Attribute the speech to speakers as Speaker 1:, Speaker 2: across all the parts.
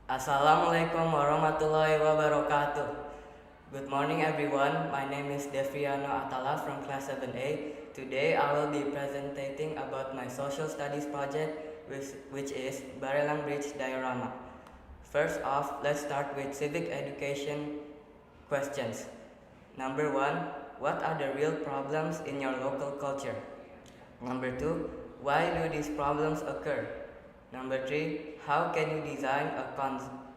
Speaker 1: Assalamualaikum warahmatullahi wabarakatuh. Good morning everyone. My name is Devriano Atala from class 7A. Today I will be presenting about my social studies project which is Barelang Bridge Diorama. First off, let's start with civic education questions. Number 1, what are the real problems in your local culture? Number 2, why do these problems occur? Number 3, how can you design a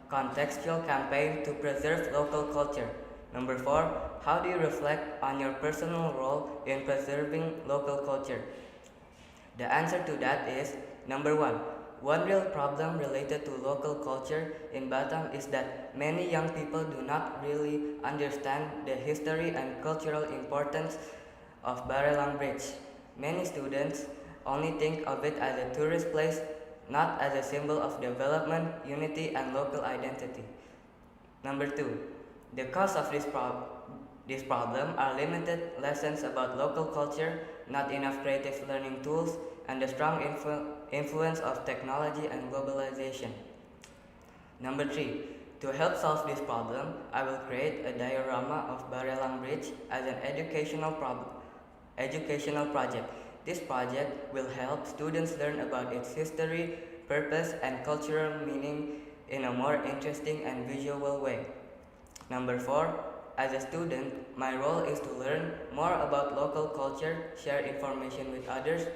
Speaker 1: contextual campaign to preserve local culture? Number 4, how do you reflect on your personal role in preserving local culture? The answer to that is number 1. One real problem related to local culture in Batam is that many young people do not really understand the history and cultural importance of Barelang Bridge. Many students only think of it as a tourist place, not as a symbol of development, unity, and local identity. Number 2. The cause of this problem are limited lessons about local culture, not enough creative learning tools, and the strong influence of technology and globalization. Number 3. To help solve this problem, I will create a diorama of Barelang Bridge as an educational project. This project will help students learn about its history, purpose, and cultural meaning in a more interesting and visual way. Number 4. As a student, my role is to learn more about local culture, share information with others,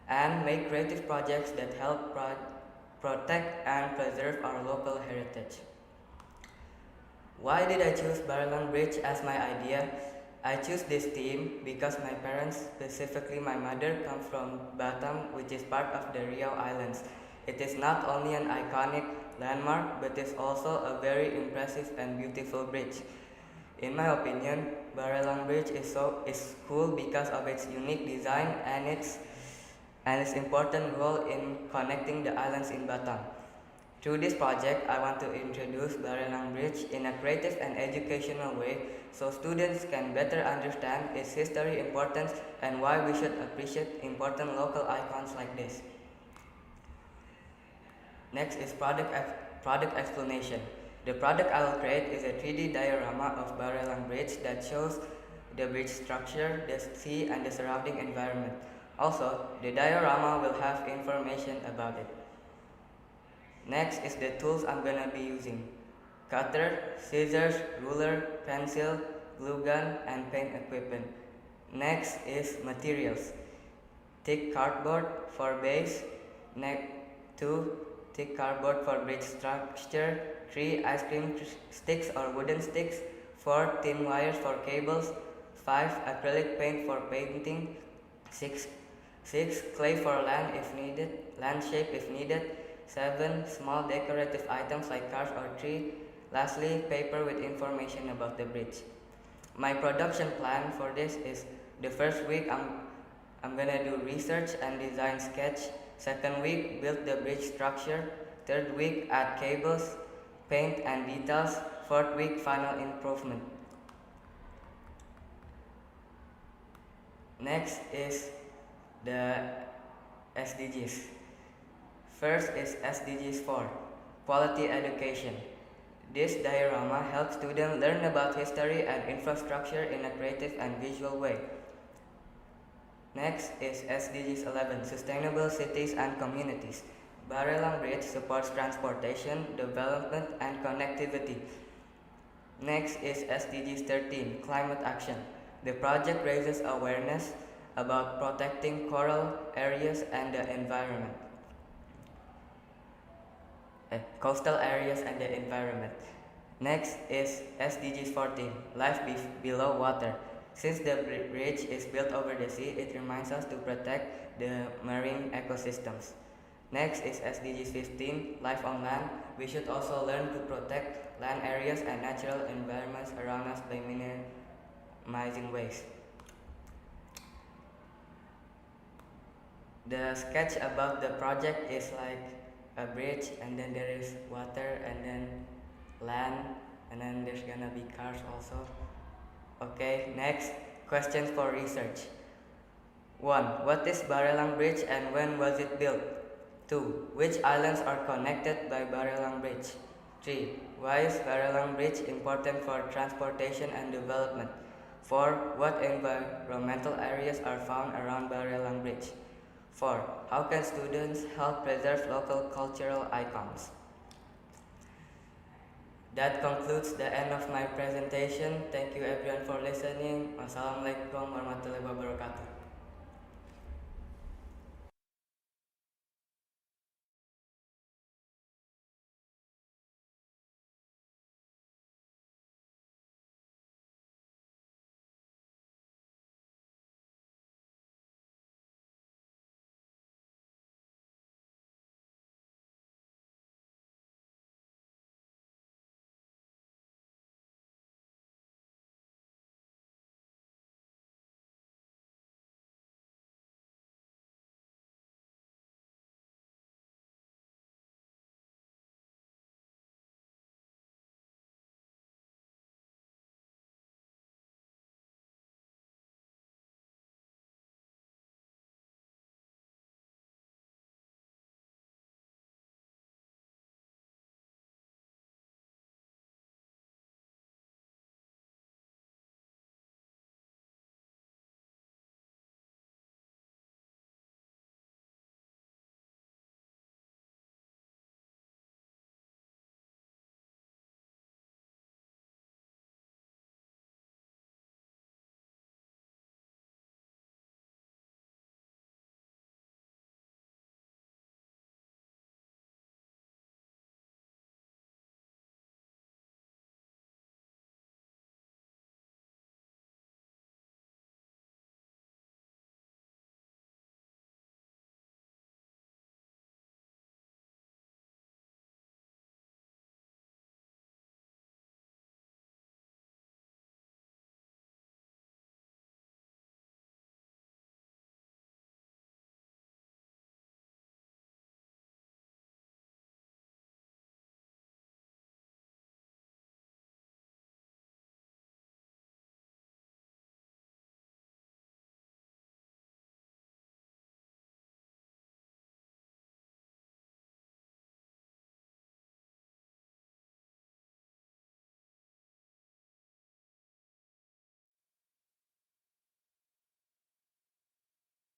Speaker 1: and make creative projects that help protect and preserve our local heritage. Why did I choose Barelang Bridge as my idea? I chose this theme because my parents, specifically my mother, come from Batam, which is part of the Riau Islands. It is not only an iconic landmark, but is also a very impressive and beautiful bridge. In my opinion, Barelang Bridge is cool because of its unique design and its important role in connecting the islands in Batam. Through this project, I want to introduce Barelang Bridge in a creative and educational way so students can better understand its history, importance, and why we should appreciate important local icons like this. Next is product explanation. The product I will create is a 3D diorama of Barelang Bridge that shows the bridge structure, the sea, and the surrounding environment. Also, the diorama will have information about it. Next is the tools I'm gonna be using: cutter, scissors, ruler, pencil, glue gun, and paint equipment. Next is materials: thick cardboard for base, 2 thick cardboard for bridge structure, 3 ice cream sticks or wooden sticks, 4 thin wires for cables, 5 acrylic paint for painting, 6 clay for land shape if needed, 7 small decorative items like cars or tree. Lastly, paper with information about the bridge. My production plan for this is: the first week I'm gonna do research and design sketch. Second week, build the bridge structure. Third week, add cables, paint and details. Fourth week, final improvement. Next is the SDGs. First is SDGs 4, quality education. This diorama helps students learn about history and infrastructure in a creative and visual way. Next is SDGs 11, sustainable cities and communities. Barelang Bridge supports transportation, development, and connectivity. Next is SDGs 13, climate action. The project raises awareness about protecting coral areas and the environment. Coastal areas and the environment. Next is SDGs 14, life below water. Since the bridge is built over the sea, it reminds us to protect the marine ecosystems. Next is SDGs 15, life on land. We should also learn to protect land areas and natural environments around us by minimizing waste. The sketch about the project is like a bridge, and then there is water, and then land, and then there's gonna be cars also. Okay, next, questions for research. 1. What is Barelang Bridge and when was it built? 2. Which islands are connected by Barelang Bridge? 3. Why is Barelang Bridge important for transportation and development? 4. What environmental areas are found around Barelang Bridge? 4. How can students help preserve local cultural icons? That concludes the end of my presentation. Thank you everyone for listening. Wassalamualaikum warahmatullahi wabarakatuh.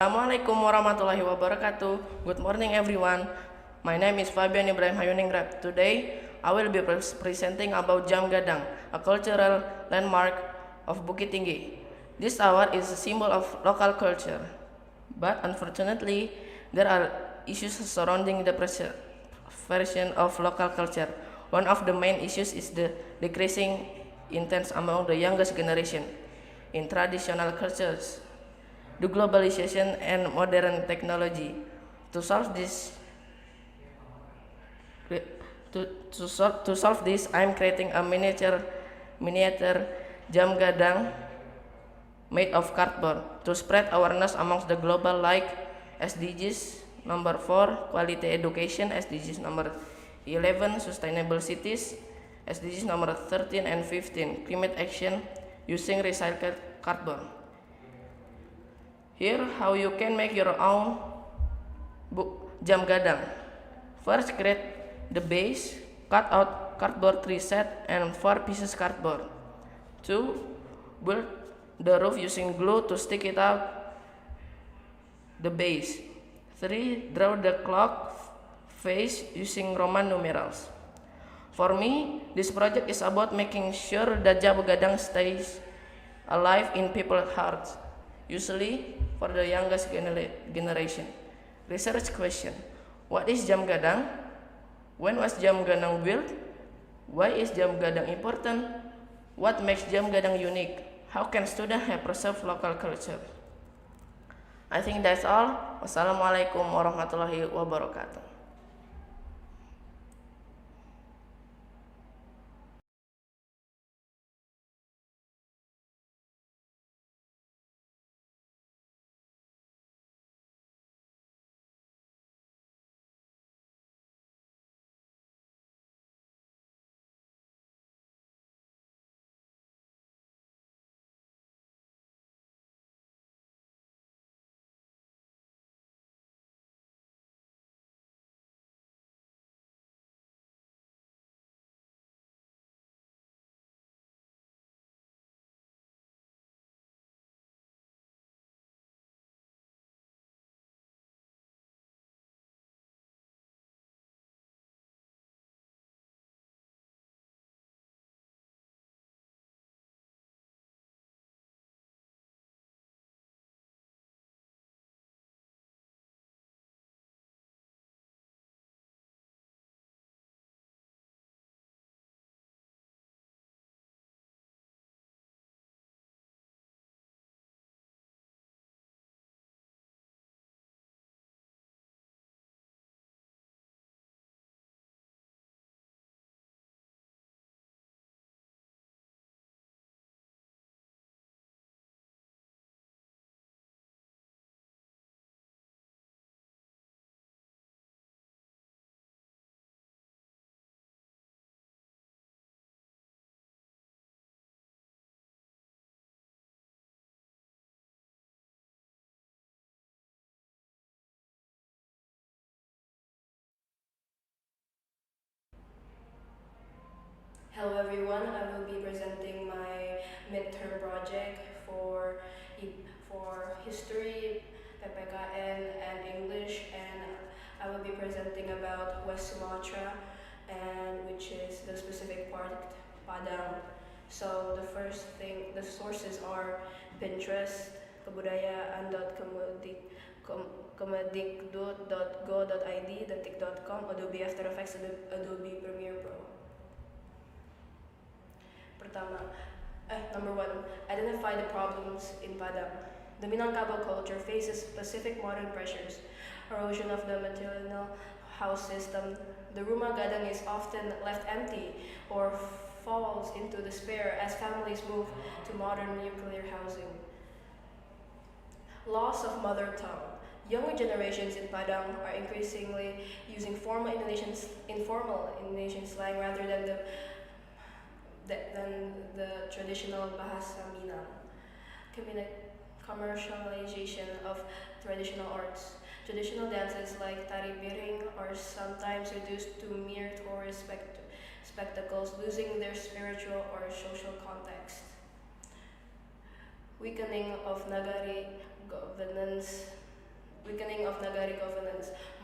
Speaker 2: Assalamualaikum warahmatullahi wabarakatuh. Good morning everyone. My name is Fabian Ibrahim Hayuningrap. Today, I will be presenting about Jam Gadang, a cultural landmark of Bukit Tinggi. This tower is a symbol of local culture, but unfortunately, there are issues surrounding the preservation of local culture. One of the main issues is the decreasing interest among the youngest generation in traditional cultures, the globalization and modern technology. To solve this, I'm creating a miniature jam gadang made of cardboard to spread awareness amongst the global, like SDGs number 4, quality education, SDGs number 11, sustainable cities, SDGs number 13 and 15, climate action using recycled cardboard. Here, how you can make your own jam gadang. First, create the base, cut out cardboard 3 set and 4 pieces cardboard. 2. Build the roof using glue to stick it out the base. 3. Draw the clock face using Roman numerals. For me, this project is about making sure that jam gadang stays alive in people's hearts, usually for the youngest generation. Research question: what is jam gadang? When was jam gadang built? Why is jam gadang important? What makes jam gadang unique? How can students help preserve local culture? I think that's all. Wassalamualaikum warahmatullahi wabarakatuh.
Speaker 3: Hello everyone, I will be presenting my midterm project for history, PPKN and English, and I will be presenting about West Sumatra, and which is the specific part Padang. So the first thing, the sources are Pinterest, kemedikdut.go.id, detik.com, Adobe After Effects, Adobe Premiere Pro. Number one, identify the problems in Padang. The Minangkabau culture faces specific modern pressures, erosion of the material house system. The rumah gadang is often left empty or falls into despair as families move to modern nuclear housing. Loss of mother tongue. Younger generations in Padang are increasingly using informal Indonesian slang rather than the traditional Bahasa Minang. Commercialization of traditional arts. Traditional dances like tari piring are sometimes reduced to mere tourist spectacles, losing their spiritual or social context. Weakening of Nagari governance.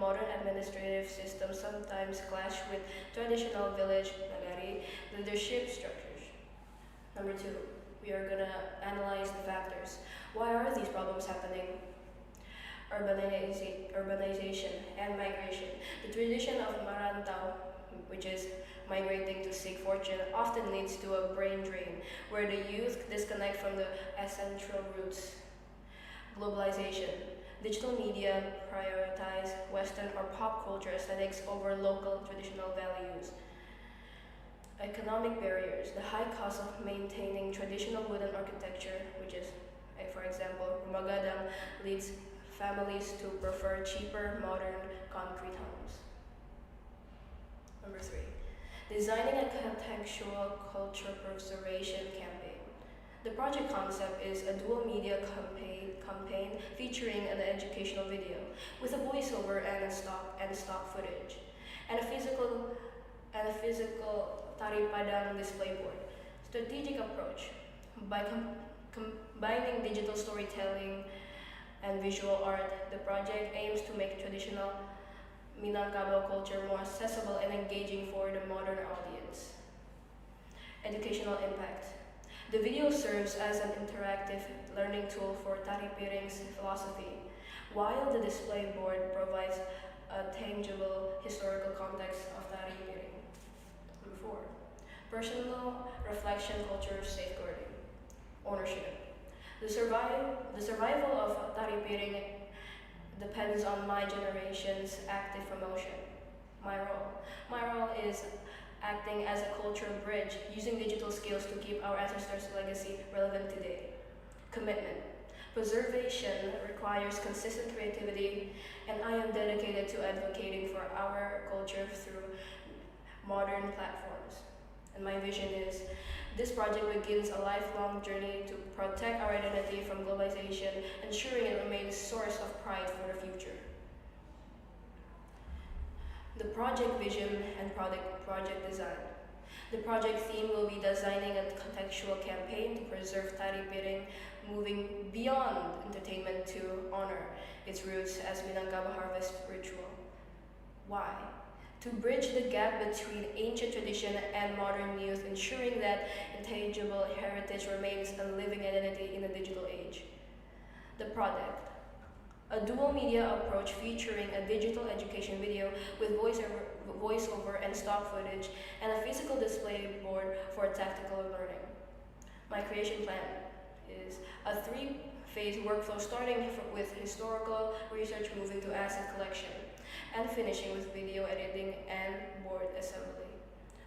Speaker 3: Modern administrative systems sometimes clash with traditional village Nagari leadership structures. Number two, we are gonna analyze the factors. Why are these problems happening? Urbanization and migration. The tradition of marantau, which is migrating to seek fortune, often leads to a brain drain, where the youth disconnect from the essential roots. Globalization. Digital media prioritize Western or pop culture aesthetics over local traditional values. Economic barriers. The high cost of maintaining traditional wooden architecture, which is, for example, rumah gadang, leads families to prefer cheaper, modern concrete homes. Number three, designing a contextual culture preservation campaign. The project concept is a dual media campaign featuring an educational video with a voiceover and stock footage, and a physical Tari Padang display board. Strategic approach. By combining digital storytelling and visual art, the project aims to make traditional Minangkabau culture more accessible and engaging for the modern audience. Educational impact. The video serves as an interactive learning tool for Tari Piring's philosophy, while the display board provides a tangible historical context of Tari Piring. Number four, personal reflection culture safeguarding. Ownership. The survival of Tari Piring depends on my generation's active promotion. My role is acting as a cultural bridge, using digital skills to keep our ancestors' legacy relevant today. Commitment. Preservation requires consistent creativity, and I am dedicated to advocating for our culture through modern platforms. And my vision is, this project begins a lifelong journey to protect our identity from globalization, ensuring it remains a source of pride for the future. The project vision and project design. The project theme will be designing a contextual campaign to preserve Tari Piring, moving beyond entertainment to honor its roots as Minangkabau harvest ritual. Why? To bridge the gap between ancient tradition and modern youth, ensuring that intangible heritage remains a living identity in the digital age. The product. A dual media approach featuring a digital education video with voiceover and stock footage, and a physical display board for tactical learning. My creation plan is a 3-phase workflow starting with historical research, moving to asset collection, and finishing with video editing and board assembly.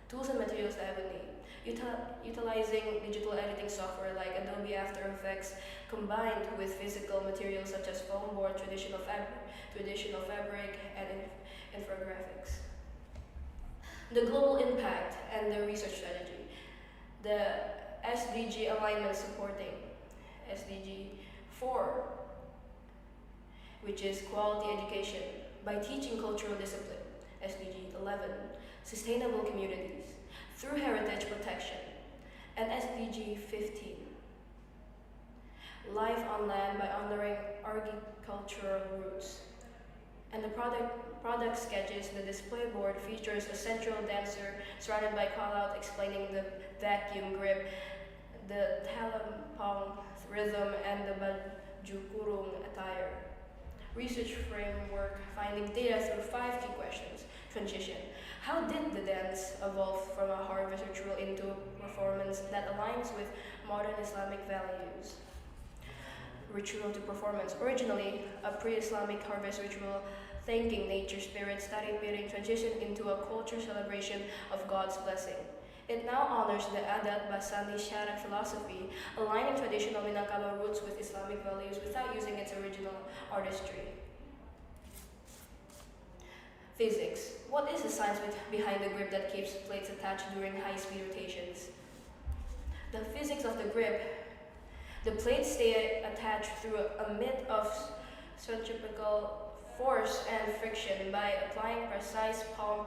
Speaker 3: Tools and materials that I would need. Utilizing digital editing software like Adobe After Effects combined with physical materials such as foam board, traditional fabric, and infographics. The global impact and the research strategy. The SDG alignment supporting SDG 4, which is quality education by teaching cultural discipline. SDG 11, sustainable communities. through heritage protection, and SDG 15, life on land by honoring agricultural roots. And the product sketches, the display board features a central dancer surrounded by call-out explaining the vacuum grip, the talampong rhythm, and the bajukurung attire. Research framework finding data through 5 key questions. Transition. How did the dance evolve from a harvest ritual into a performance that aligns with modern Islamic values? Ritual to performance. Originally, a pre-Islamic harvest ritual thanking nature spirits, tari piring transitioned into a culture celebration of God's blessing. It now honors the Adat Basani Sharak philosophy, aligning traditional Minangkabau roots with Islamic values without using its original artistry. Physics. What is the science behind the grip that keeps plates attached during high-speed rotations? The physics of the grip. The plates stay attached through a myth of centripetal force and friction by applying precise palm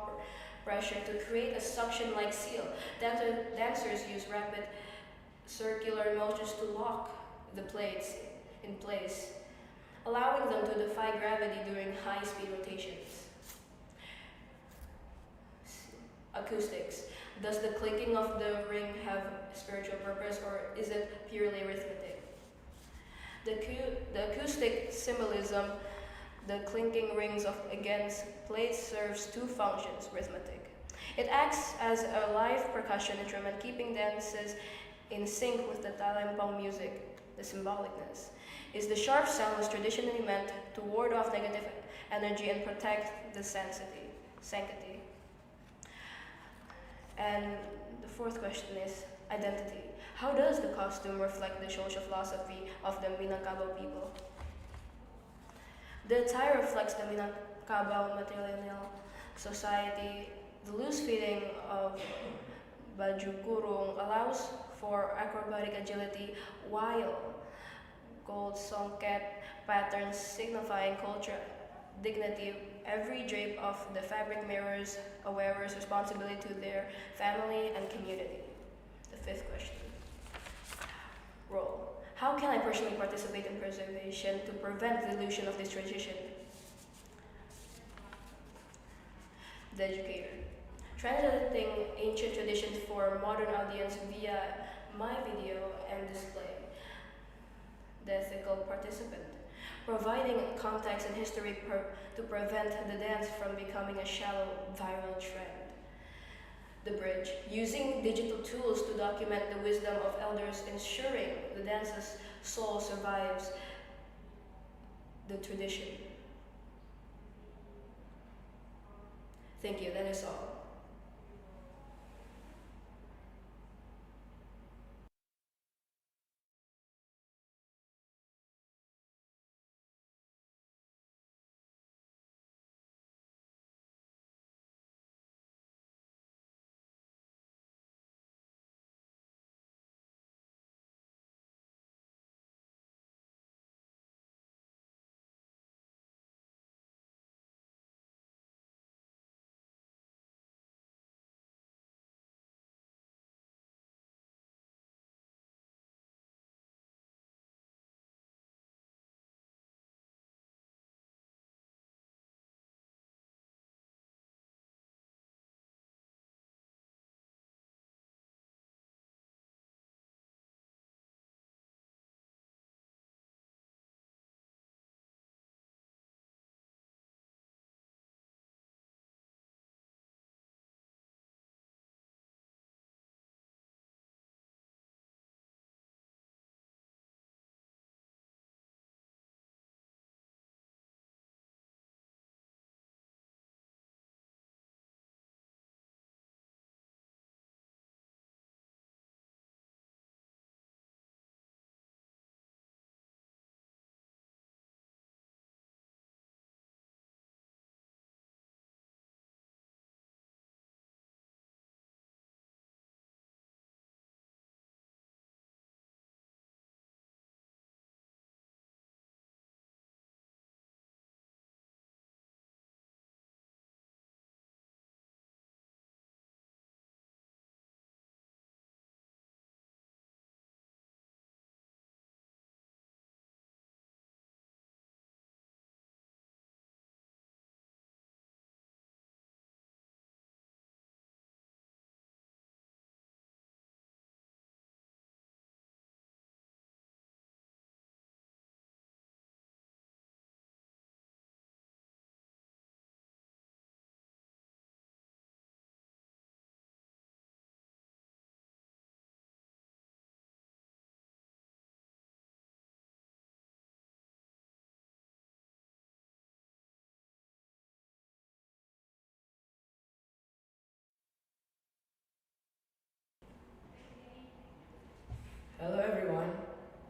Speaker 3: pressure to create a suction-like seal. Dancers use rapid circular motions to lock the plates in place, allowing them to defy gravity during high-speed rotations. Acoustics. Does the clinking of the ring have spiritual purpose, or is it purely arithmetic? The acoustic symbolism, the clinking rings against plates serves 2 functions, arithmetic. It acts as a live percussion instrument, keeping dances in sync with the talampong music. The symbolicness is the sharp sound was traditionally meant to ward off negative energy and protect the sanctity. And the 4th question is identity. How does the costume reflect the social philosophy of the Minangkabau people? The attire reflects the Minangkabau matrilineal society. The loose fitting of baju kurung allows for acrobatic agility, while gold songket patterns signifying culture, dignity. Every drape of the fabric mirrors a wearer's responsibility to their family and community. The 5th question. Role. How can I personally participate in preservation to prevent the dilution of this tradition? The educator. Translating ancient traditions for a modern audience via my video and display. The ethical participant. Providing context and history to prevent the dance from becoming a shallow viral trend. The bridge. Using digital tools to document the wisdom of elders, ensuring the dance's soul survives the tradition. Thank you, that is all.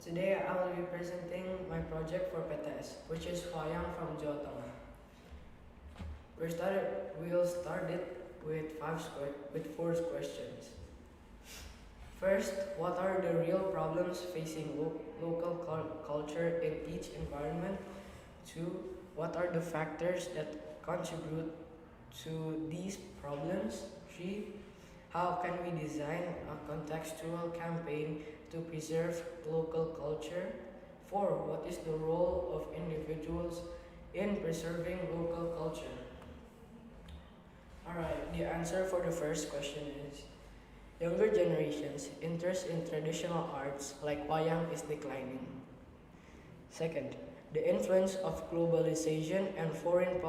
Speaker 4: Today I will be presenting my project for PTS, which is Wayang from Jawa Tengah. We'll start it with four questions. First, what are the real problems facing local culture in each environment? Two, what are the factors that contribute to these problems? Three, how can we design a contextual campaign to preserve local culture? Four, what is the role of individuals in preserving local culture? Alright, the answer for the first question is younger generations' interest in traditional arts like wayang is declining. Second, the influence of globalization and foreign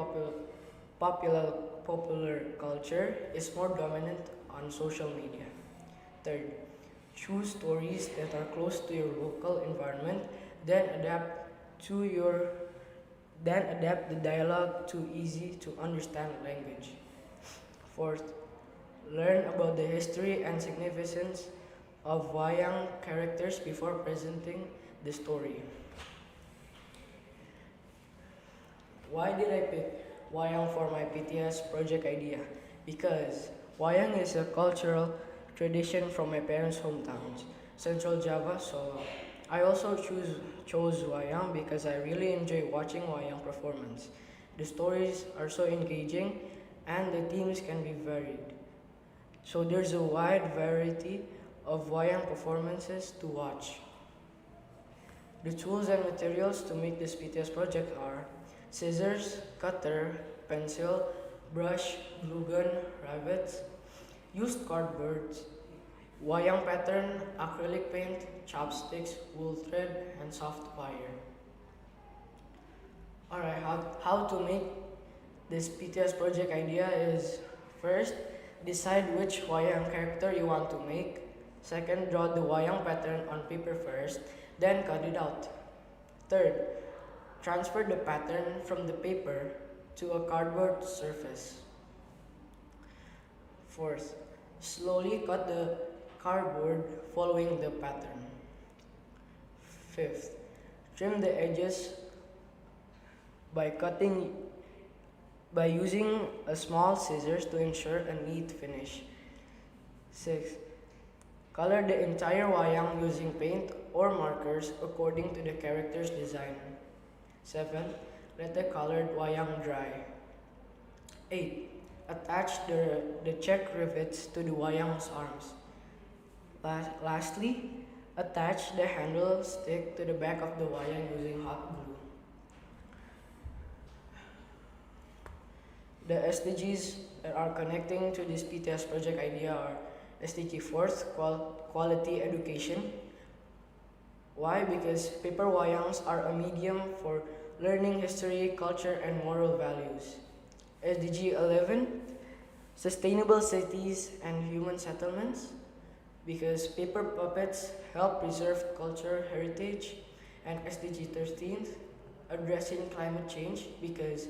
Speaker 4: popular culture is more dominant on social media. Third, choose stories that are close to your local environment, then adapt the dialogue to easy to understand language. Fourth, learn about the history and significance of wayang characters before presenting the story. Why did I pick wayang for my PTS project idea? Because wayang is a cultural tradition from my parents' hometowns, Central Java, Solo. I also chose wayang because I really enjoy watching wayang performance. The stories are so engaging and the themes can be varied. So there's a wide variety of wayang performances to watch. The tools and materials to make this PTS project are scissors, cutter, pencil, brush, glue gun, rivets, used cardboard, wayang pattern, acrylic paint, chopsticks, wool thread, and soft wire. Alright, how to make this PTS project idea is first, decide which wayang character you want to make. Second, draw the wayang pattern on paper first, then cut it out. Third, transfer the pattern from the paper to a cardboard surface. Fourth, slowly cut the cardboard following the pattern. Fifth, trim the edges by using a small scissors to ensure a neat finish. Sixth, color the entire wayang using paint or markers according to the character's design. 7. Let the colored wayang dry. 8. Attach the check rivets to the wayang's arms. Lastly, attach the handle stick to the back of the wayang using hot glue. The SDGs that are connecting to this PTS project idea are SDG 4th, quality education. Why? Because paper wayangs are a medium for learning history, culture, and moral values. SDG 11, sustainable cities and human settlements. Because paper puppets help preserve cultural heritage. And SDG 13th, addressing climate change, because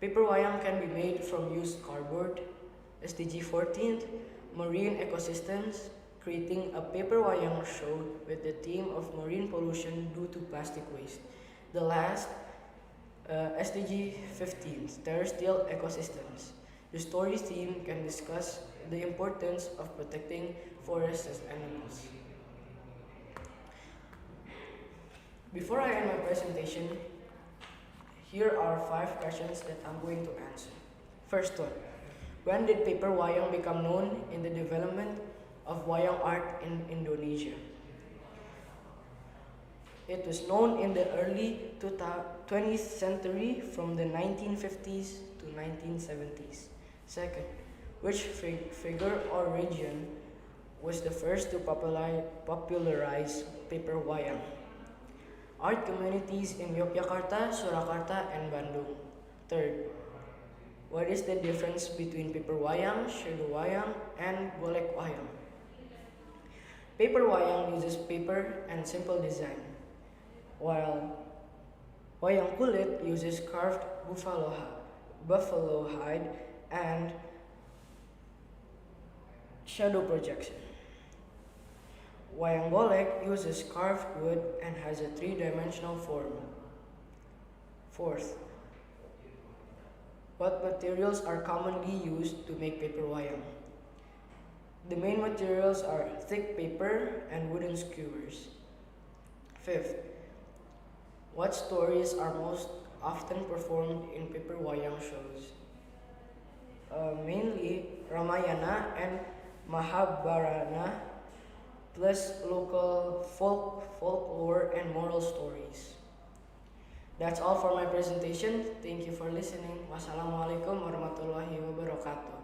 Speaker 4: paper wayang can be made from used cardboard. SDG 14th, marine ecosystems, creating a paper wayang show with the theme of marine pollution due to plastic waste. The last, SDG 15th, terrestrial ecosystems. The story theme can discuss the importance of protecting forests and animals. Before I end my presentation, here are 5 questions that I'm going to answer. First one, when did paper wayang become known in the development of wayang art in Indonesia? It was known in the early 20th century from the 1950s to 1970s. Second, which figure or region was the first to popularize paper wayang? Art communities in Yogyakarta, Surakarta, and Bandung. Third, what is the difference between paper wayang, shadow wayang, and golek wayang? Paper wayang uses paper and simple design, while wayang kulit uses carved buffalo hide and shadow projection. Wayang golek uses carved wood and has a three-dimensional form. Fourth, what materials are commonly used to make paper wayang? The main materials are thick paper and wooden skewers. Fifth, what stories are most often performed in paper wayang shows? Mainly Ramayana and Mahabharata, plus local folklore and moral stories. That's all for my presentation. Thank you for listening. Wassalamualaikum warahmatullahi wabarakatuh.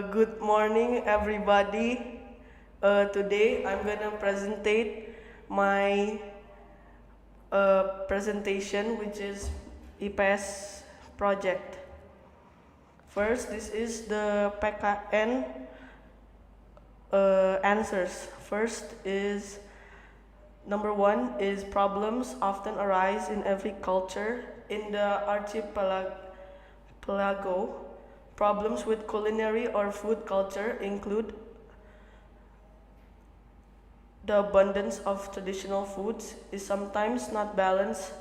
Speaker 2: Good morning, everybody. Today I'm gonna presentate my presentation, which is IPS project. First, this is the PKN answers. First is number one is problems often arise in every culture in the archipelago. Problems with culinary or food culture include the abundance of traditional foods is sometimes not balanced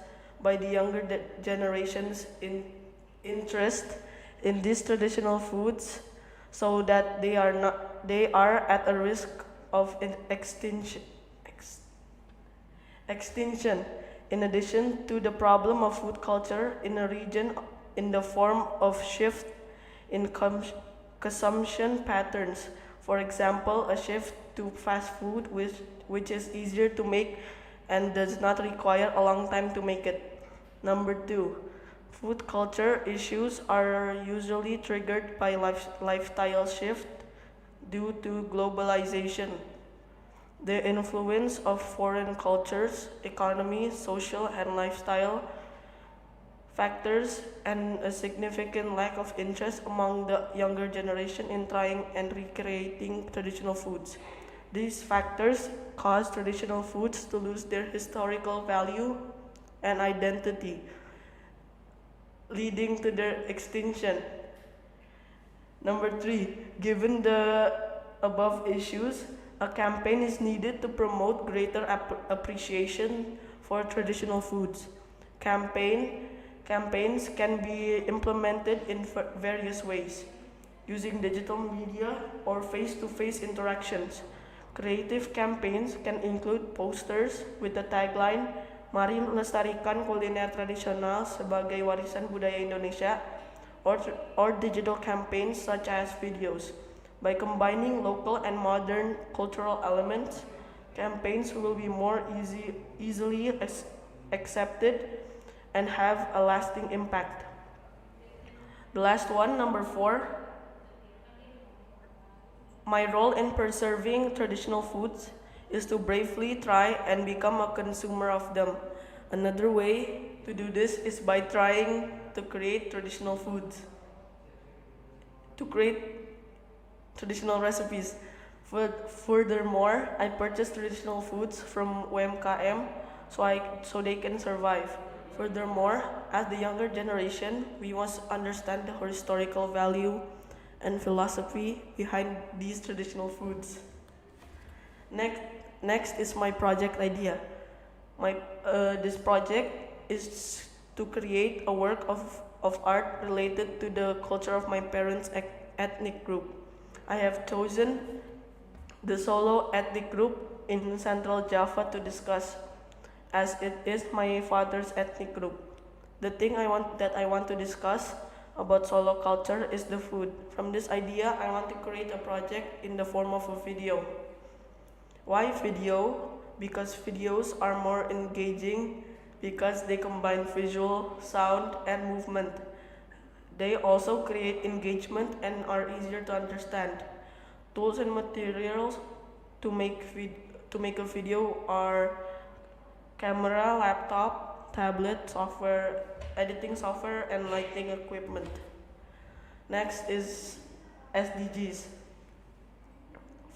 Speaker 2: by the younger generation's interest in these traditional foods, so that they are at a risk of extinction. In addition to the problem of food culture in a region in the form of shift in consumption patterns. For example, a shift to fast food, which is easier to make and does not require a long time to make it. Number 2, food culture issues are usually triggered by lifestyle shift due to globalization. The influence of foreign cultures, economy, social, and lifestyle factors, and a significant lack of interest among the younger generation in trying and recreating traditional foods. These factors cause traditional foods to lose their historical value and identity, leading to their extinction. Number 3, given the above issues, a campaign is needed to promote greater appreciation for traditional foods. Campaigns can be implemented in various ways, using digital media or face-to-face interactions. Creative campaigns can include posters with the tagline, "Mari lestarikan kuliner tradisional sebagai warisan budaya Indonesia," or digital campaigns such as videos. By combining local and modern cultural elements, campaigns will be more easily accepted and have a lasting impact. The last one, number 4, my role in preserving traditional foods is to bravely try and become a consumer of them. Another way to do this is by trying to create traditional foods, to create traditional recipes. Furthermore, I purchase traditional foods from UMKM so they can survive. Furthermore, as the younger generation, we must understand the historical value and philosophy behind these traditional foods. Next is my project idea. This project is to create a work of art related to the culture of my parents' ethnic group. I have chosen the Solo ethnic group in Central Java to discuss, as it is my father's ethnic group. The thing I want to discuss about Solo culture is the food. From this idea, I want to create a project in the form of a video. Why video? Because videos are more engaging because they combine visual, sound, and movement. They also create engagement and are easier to understand. Tools and materials to make a video are camera, laptop, tablet, software, editing software, and lighting equipment. Next is SDGs.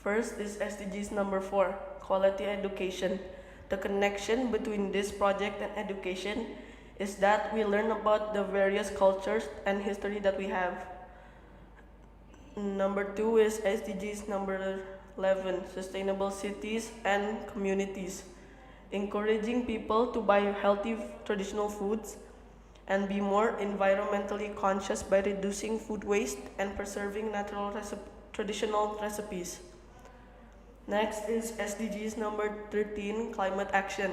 Speaker 2: First is SDGs number 4, quality education. The connection between this project and education is that we learn about the various cultures and history that we have. Number 2 is SDGs number 11, sustainable cities and communities. Encouraging people to buy healthy traditional foods and be more environmentally conscious by reducing food waste and preserving natural traditional recipes. Next is SDGs number 13, climate action.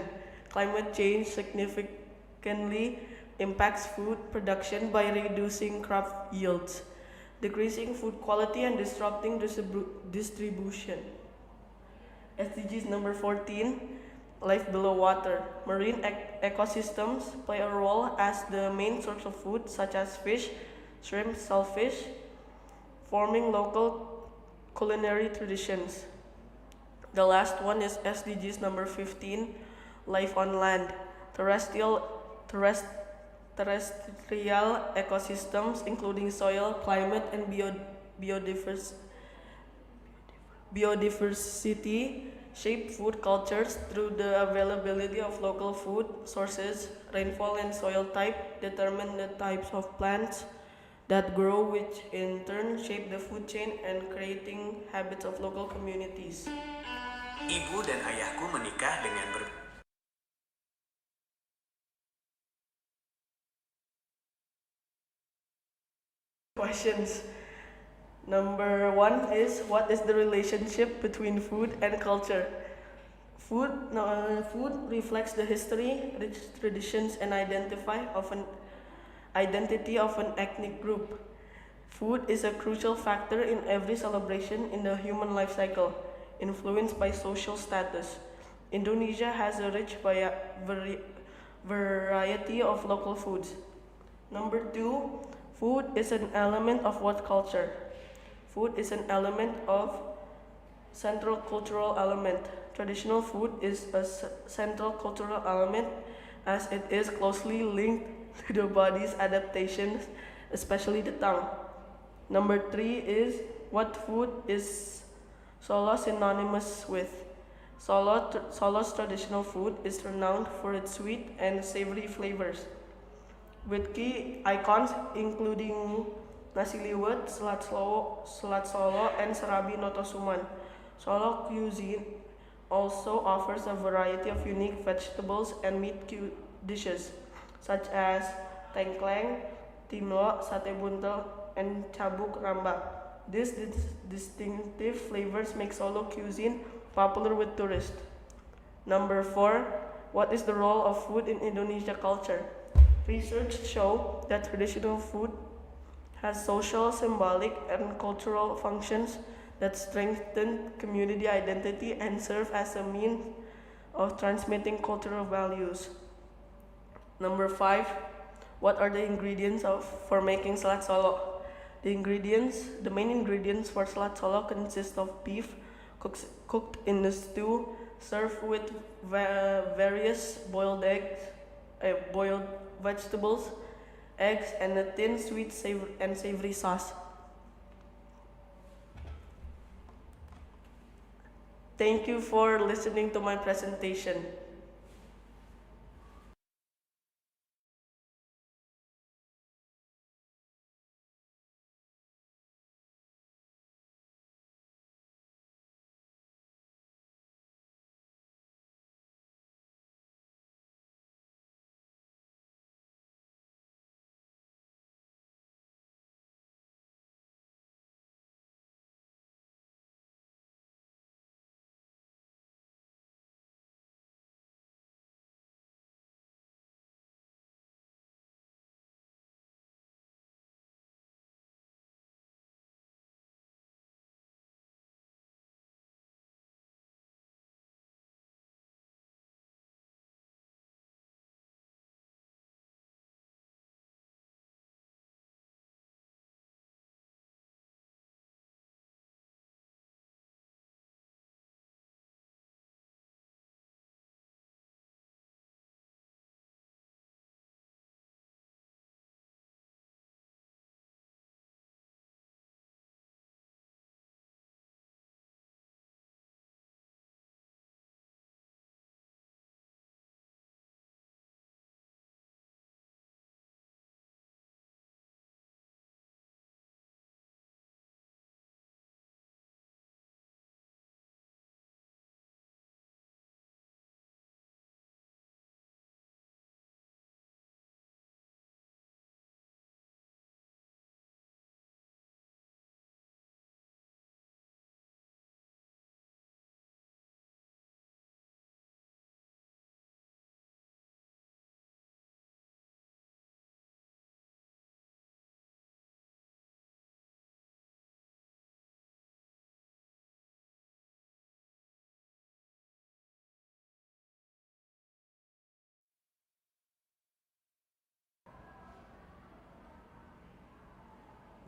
Speaker 2: Climate change significantly impacts food production by reducing crop yields, decreasing food quality, and disrupting distribution. SDGs number 14, life below water. Marine ecosystems play a role as the main source of food, such as fish, shrimp, shellfish, forming local culinary traditions. The last one is SDGs number 15, life on land. Terrestrial ecosystems, including soil, climate, and biodiversity, shape food cultures through the availability of local food sources. Rainfall and soil type determine the types of plants that grow, which in turn shape the food chain and creating habits of local communities.
Speaker 5: Ibu dan ayahku menikah dengan
Speaker 2: Questions. Number 1 is, what is the relationship between food and culture? Food reflects the history, rich traditions, and identity of an ethnic group. Food is a crucial factor in every celebration in the human life cycle, influenced by social status. Indonesia has a rich variety of local foods. Number two, food is an element of what culture? Food is an element of central cultural element. Traditional food is a central cultural element as it is closely linked to the body's adaptations, especially the tongue. Number three is what food is Solo synonymous with. Solo's traditional food is renowned for its sweet and savory flavors, with key icons including nasi liwet, selat Solo, and serabi notosuman. Solo cuisine also offers a variety of unique vegetables and meat dishes, such as tengkleng, timlo, sate buntel, and cabuk ramba. These distinctive flavors make Solo cuisine popular with tourists. Number four, what is the role of food in Indonesia culture? Research show that traditional food has social, symbolic, and cultural functions that strengthen community identity and serve as a means of transmitting cultural values. Number five, what are the ingredients for making selat Solo? The main ingredients for selat Solo consist of beef cooked in a stew, served with various boiled vegetables, eggs, and a thin, sweet, and savory sauce. Thank you for listening to my presentation.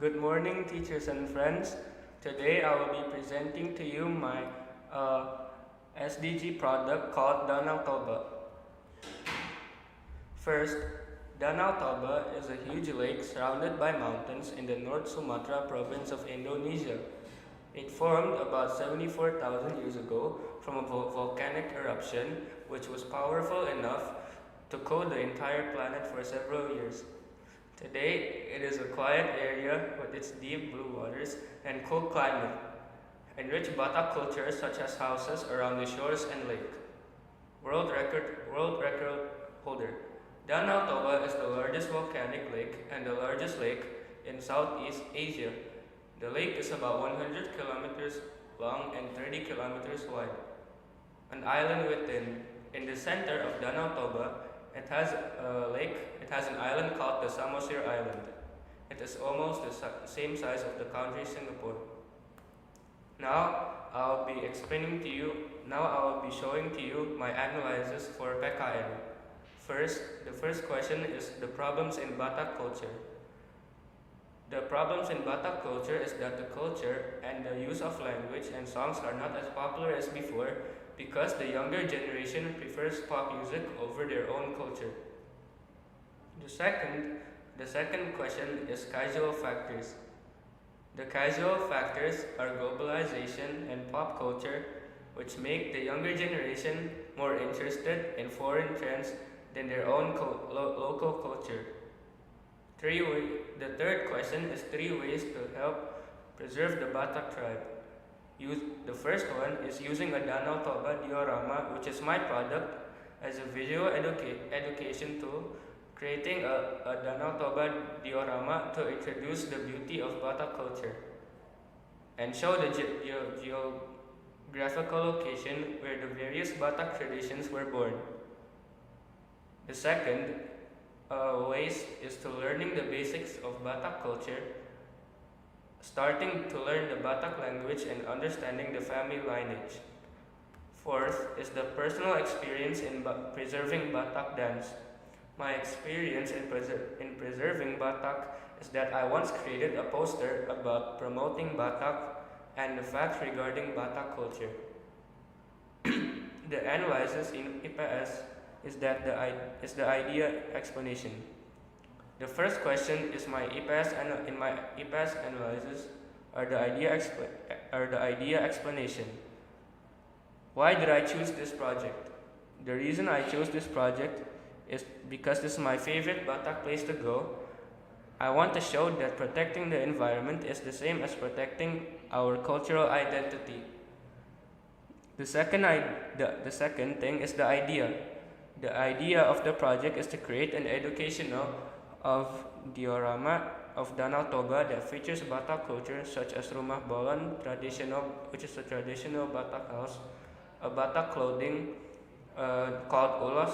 Speaker 6: Good morning, teachers and friends. Today I will be presenting to you my SDG product called Danau Toba. First, Danau Toba is a huge lake surrounded by mountains in the North Sumatra province of Indonesia. It formed about 74,000 years ago from a volcanic eruption which was powerful enough to cool the entire planet for several years. Today, it is a quiet area with its deep blue waters and cool climate, and rich Batak culture such as houses around the shores and lake. World record holder. Danau Toba is the largest volcanic lake and the largest lake in Southeast Asia. The lake is about 100 kilometers long and 30 kilometers wide. An island within. In the center of Danau Toba, it has an island called the Samosir Island. It is almost the same size of the country Singapore. Now I will be showing to you my analysis for PKN. First, the first question is the problems in Batak culture. The problems in Batak culture is that the culture and the use of language and songs are not as popular as before because the younger generation prefers pop music over their own culture. The second, the second question is casual factors. The casual factors are globalization and pop culture, which make the younger generation more interested in foreign trends than their own local culture. The third question is 3 ways to help preserve the Batak tribe. The first one is using a Danau Toba diorama, which is my product, as a visual education tool, creating a Danau Toba diorama to introduce the beauty of Batak culture and show the geographical location where the various Batak traditions were born. The second ways is to learning the basics of Batak culture, starting to learn the Batak language and understanding the family lineage. Fourth is the personal experience in preserving Batak dance. My experience in preserving Batak is that I once created a poster about promoting Batak and the facts regarding Batak culture. The analysis in IPS is the idea explanation. The first question is in my IPS analysis are the idea explanation. Why did I choose this project? The reason I chose this project is because this is my favorite Batak place to go. I want to show that protecting the environment is the same as protecting our cultural identity. The second thing is the idea. The idea of the project is to create an educational of diorama of Danau Toba that features Batak culture such as Rumah Bolon, which is a traditional Batak house, a Batak clothing called Ulos,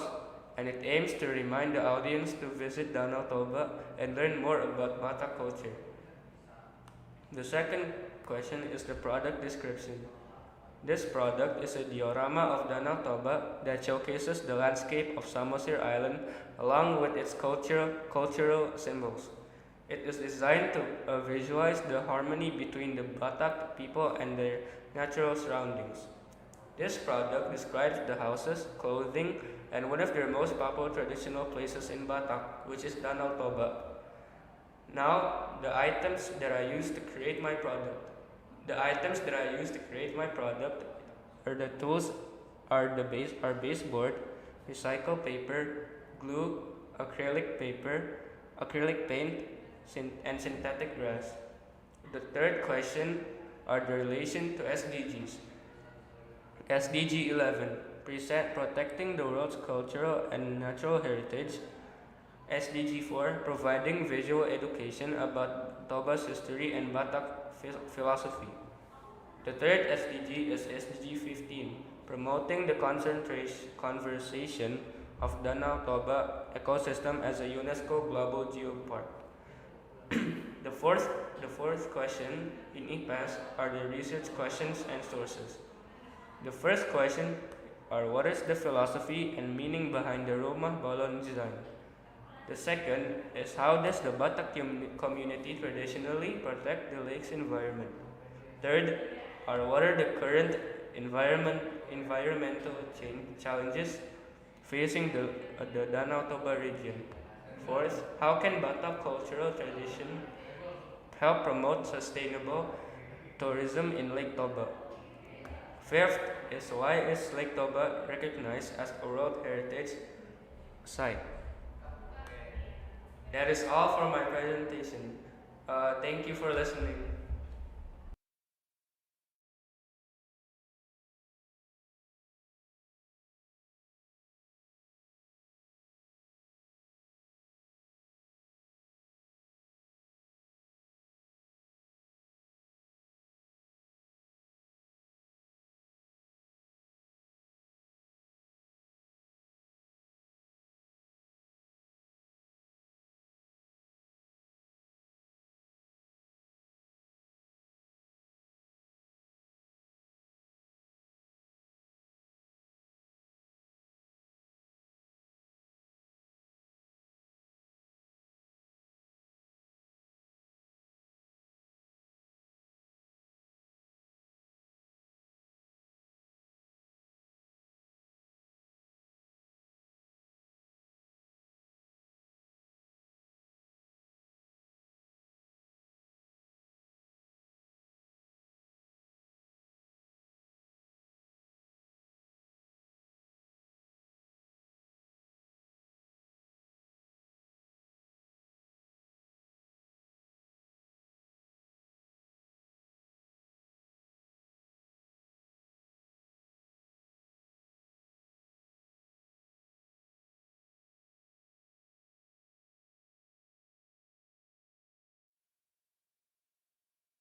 Speaker 6: and it aims to remind the audience to visit Danau Toba and learn more about Batak culture. The second question is the product description. This product is a diorama of Danau Toba that showcases the landscape of Samosir Island along with its cultural symbols. It is designed to visualize the harmony between the Batak people and their natural surroundings. This product describes the houses, clothing, and one of their most popular traditional places in Batak, which is Danau Toba. Now, the items that I used to create my product. The items that I used to create my product are the tools are baseboard, recycled paper, glue, acrylic paint, and synthetic grass. The third question are the relation to SDGs. SDG 11, protecting the world's cultural and natural heritage. SDG 4, providing visual education about Toba's history and Batak philosophy. The third SDG is SDG 15, promoting the conservation of Danau Toba ecosystem as a UNESCO Global Geopark. The fourth question in EPAS are the research questions and sources. The first question are what is the philosophy and meaning behind the Rumah Bolon design? The second is how does the Batak community traditionally protect the lake's environment? Third are what are the current environmental challenges facing the Danau Toba region? Fourth, how can Batak cultural tradition help promote sustainable tourism in Lake Toba? Fifth is why is Lake Toba recognized as a World Heritage Site? That is all for my presentation. Thank you for listening.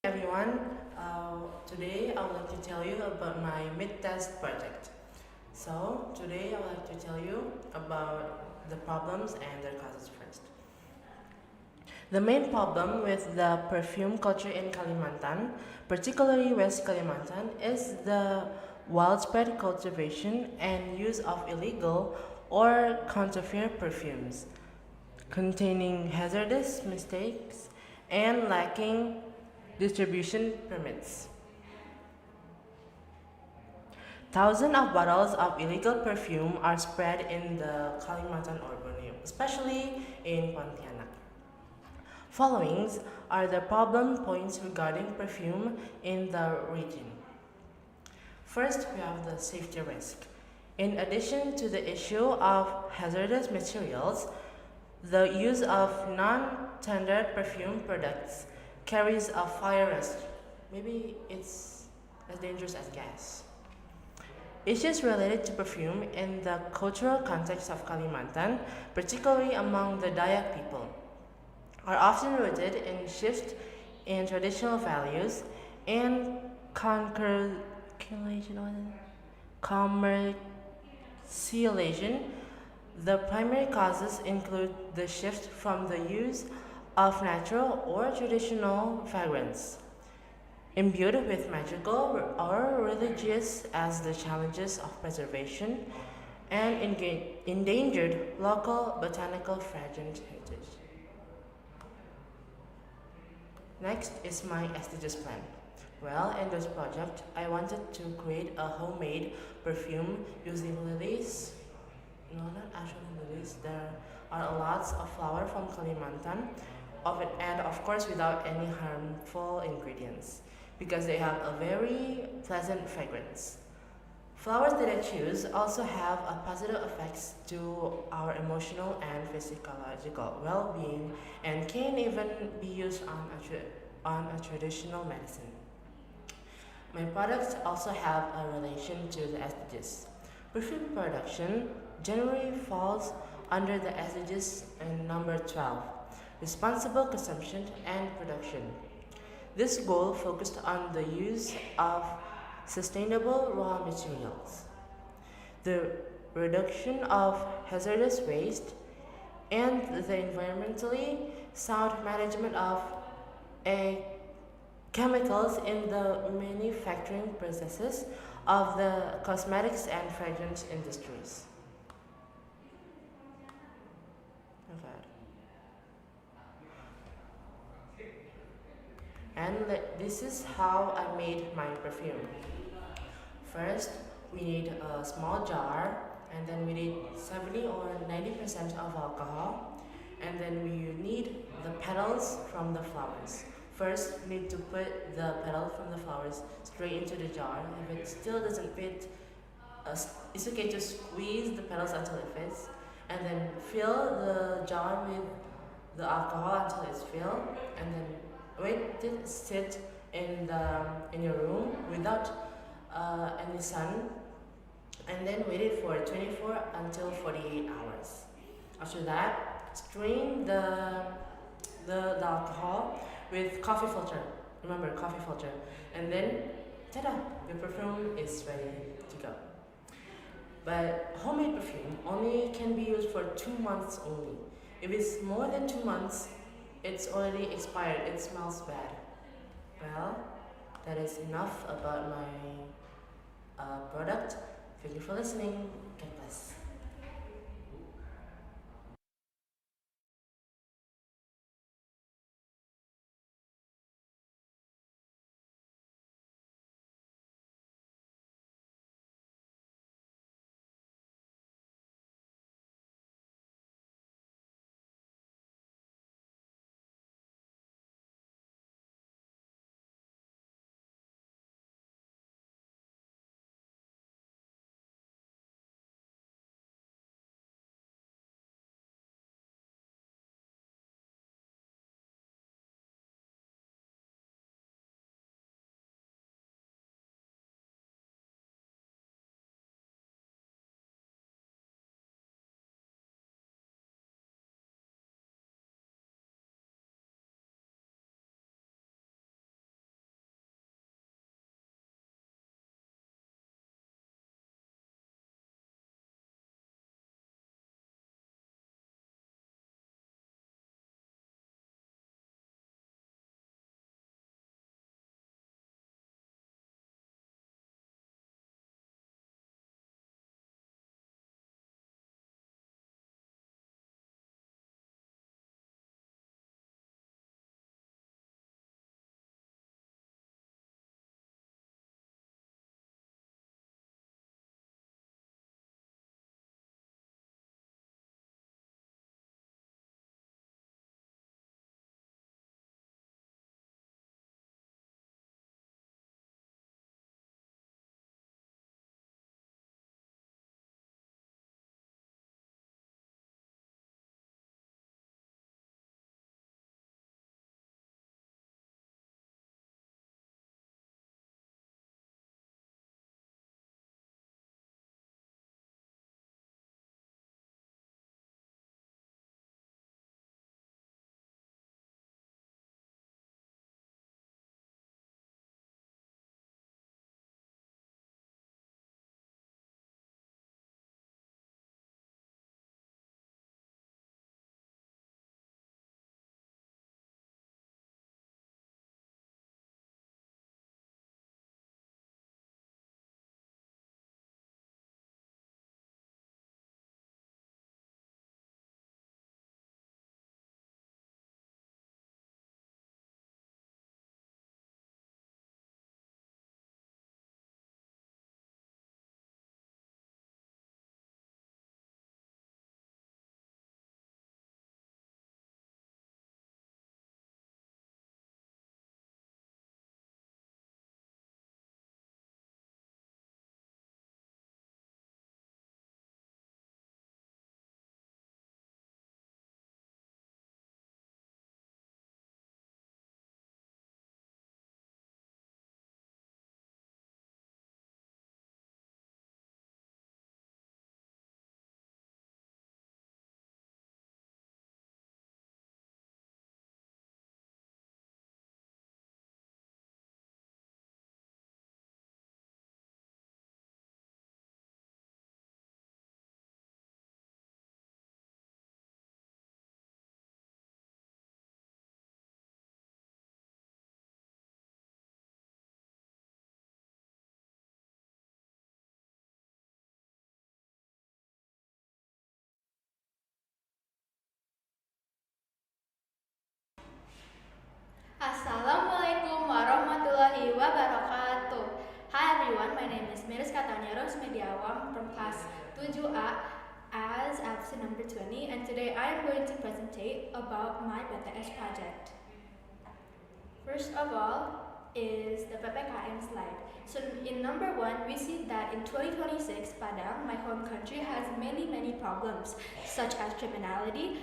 Speaker 7: everyone. Today I would like to tell you about my mid-test project. So today I would like to tell you about the problems and their causes first. The main problem with the perfume culture in Kalimantan, particularly West Kalimantan, is the widespread cultivation and use of illegal or counterfeit perfumes containing hazardous mistakes and lacking distribution permits. Thousands of bottles of illegal perfume are spread in the Kalimantan urban area, especially in Pontianak. Followings are the problem points regarding perfume in the region. First, we have the safety risk. In addition to the issue of hazardous materials, the use of non-standard perfume products carries a fire risk. Maybe it's as dangerous as gas. Issues related to perfume in the cultural context of Kalimantan, particularly among the Dayak people, are often rooted in shift in traditional values and commercialization. The primary causes include the shift from the use of natural or traditional fragrance, imbued with magical or religious as the challenges of preservation and endangered local botanical fragrance heritage. Next is my SDGs plan. Well, in this project, I wanted to create a homemade perfume using lilies. No, not actually lilies. There are lots of flower from Kalimantan, and of course without any harmful ingredients, because they have a very pleasant fragrance. Flowers that I choose also have a positive effects to our emotional and physiological well-being, and can even be used on a traditional medicine. My products also have a relation to the SDGs. Perfume production generally falls under the SDGs in number 12, responsible consumption and production. This goal focused on the use of sustainable raw materials, the reduction of hazardous waste, and the environmentally sound management of chemicals in the manufacturing processes of the cosmetics and fragrance industries. And this is how I made my perfume. First, we need a small jar, and then we need 70 or 90% of alcohol, and then we need the petals from the flowers. First, we need to put the petals from the flowers straight into the jar. If it still doesn't fit, it's okay to squeeze the petals until it fits, and then fill the jar with the alcohol until it's filled, and then wait it sit in your room without any sun, and then wait it for 24 until 48 hours. After that, strain the alcohol with coffee filter. Remember, coffee filter. And then, ta-da! Your perfume is ready to go. But homemade perfume only can be used for 2 months only. If it's more than 2 months, it's already expired. It smells bad. Well, that is enough about my product. Thank you for listening. God bless.
Speaker 8: 7A as absent number 20, and today I am going to presentate about my PTS project. First of all is the PPKN slide. So in number 1, we see that in 2026, Padang, my home country, has many problems such as criminality,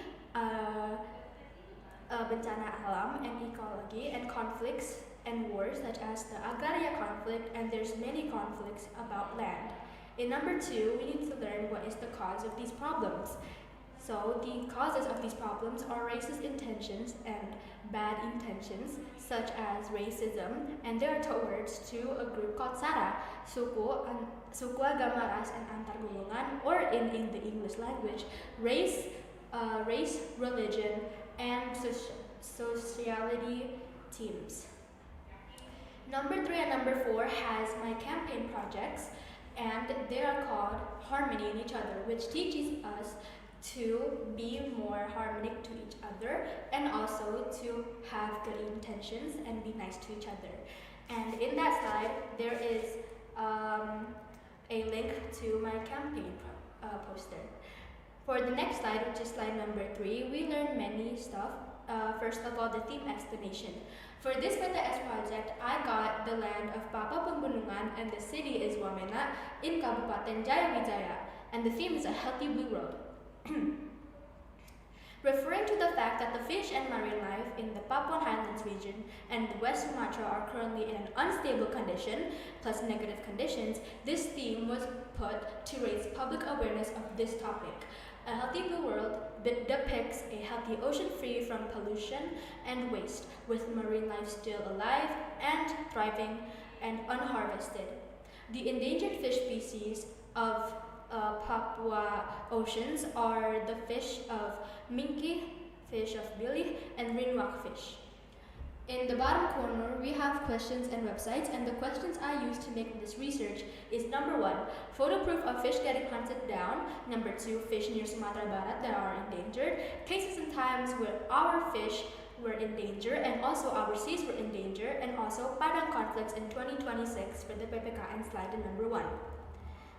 Speaker 8: bencana alam and ecology, and conflicts and wars such as the agraria conflict, and there's many conflicts about land. In number 2, we need to learn what is the cause of these problems. So the causes of these problems are racist intentions and bad intentions, such as racism, and they are towards to a group called Sara, suku agama ras and antar golongan, or in the English language, race, religion, and sociality teams. Number 3 and number 4 has my campaign projects, and they are called Harmony in Each Other, which teaches us to be more harmonic to each other and also to have good intentions and be nice to each other. And in that slide, there is a link to my campaign poster. For the next slide, which is slide number 3, we learned many stuff. First of all, the theme explanation. For this PTS project, I got the land of Pembangunan and the city is Wamena in Kabupaten Jaya, and the theme is a healthy blue world. Referring to the fact that the fish and marine life in the Papuan Highlands region and the West Sumatra are currently in an unstable condition, plus negative conditions, this theme was put to raise public awareness of this topic. A Healthy Blue World depicts a healthy ocean free from pollution and waste, with marine life still alive and thriving and unharvested. The endangered fish species of Papua oceans are the fish of minke, fish of Billy, and rinwak fish. In the bottom corner, we have questions and websites, and the questions I used to make this research is number 1, photo proof of fish getting hunted down, number 2, fish near Sumatra Barat that are endangered, cases and times where our fish were in danger and also our seas were in danger, and also Padang conflicts in 2026 for the PPKN slide in number 1.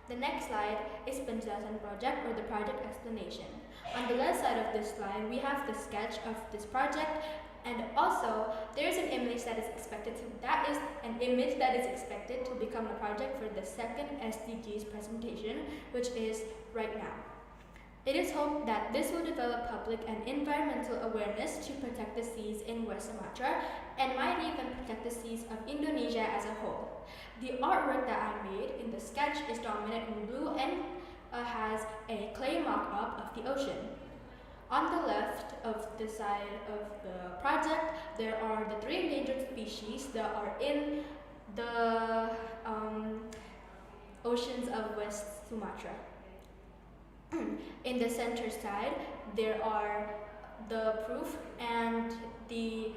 Speaker 8: The next slide is Presentasi project, or the project explanation. On the left side of this slide, we have the sketch of this project, and also there's an image that is expected to become a project for the second SDGs presentation, which is right now. It is hoped that this will develop public and environmental awareness to protect the seas in West Sumatra and might even protect the seas of Indonesia as a whole. The artwork that I made in the sketch is dominant in blue and has a clay mock-up of the ocean. On the left of the side of the project, there are the 3 endangered species that are in the oceans of West Sumatra. In the center side, there are the proof and the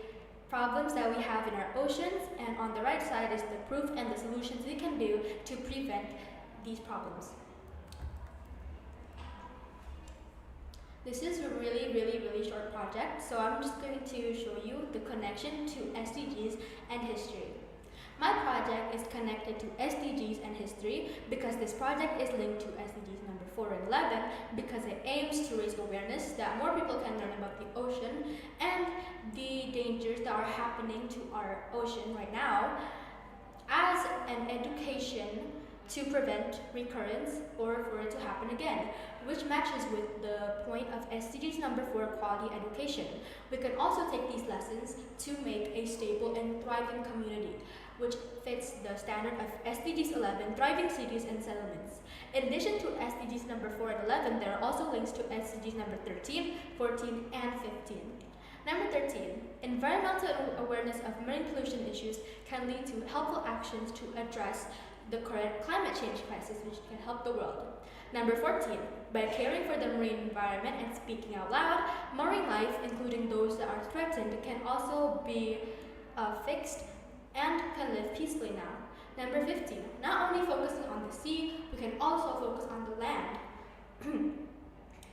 Speaker 8: problems that we have in our oceans, and on the right side is the proof and the solutions we can do to prevent these problems. This is a really short project, so I'm just going to show you the connection to SDGs and history. My project is connected to SDGs and history because this project is linked to SDGs number 4 and 11 because it aims to raise awareness that more people can learn about the ocean and the dangers that are happening to our ocean right now as an education to prevent recurrence or for it to happen again, which matches with the point of SDGs number 4, quality education. We can also take these lessons to make a stable and thriving community, which fits the standard of SDGs 11, thriving cities and settlements. In addition to SDGs number 4 and 11, there are also links to SDGs number 13, 14, and 15. Number 13, environmental awareness of marine pollution issues can lead to helpful actions to address the current climate change crisis, which can help the world. Number 14, by caring for the marine environment and speaking out loud, marine life, including those that are threatened, can also be fixed and can live peacefully now. Number 15, not only focusing on the sea, we can also focus on the land.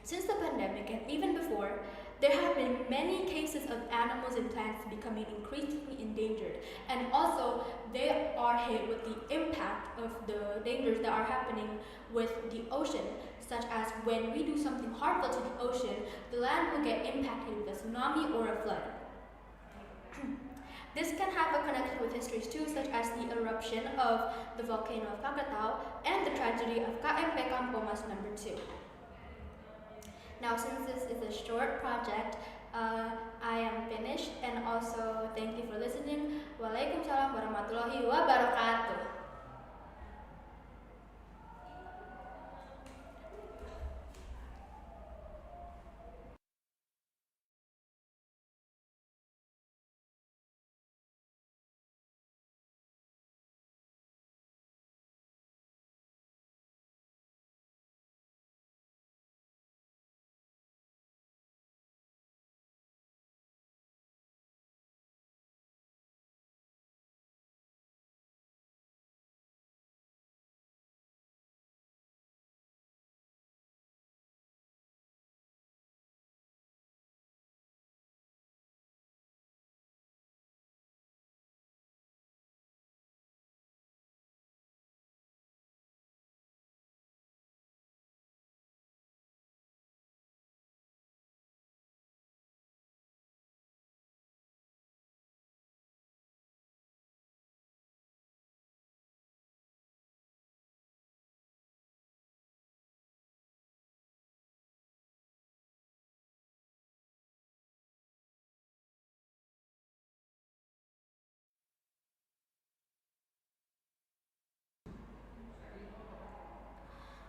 Speaker 8: Since the pandemic and even before, There have been many cases of animals and plants becoming increasingly endangered, and also they are hit with the impact of the dangers that are happening with the ocean, such as when we do something harmful to the ocean, the land will get impacted with a tsunami or a flood. This can have a connection with histories too, such as the eruption of the volcano of Krakatau and the tragedy of KMP Kampomas number 2. Now, since this is a short project, I am finished, and also thank you for listening. Waalaikumsalam warahmatullahi wabarakatuh.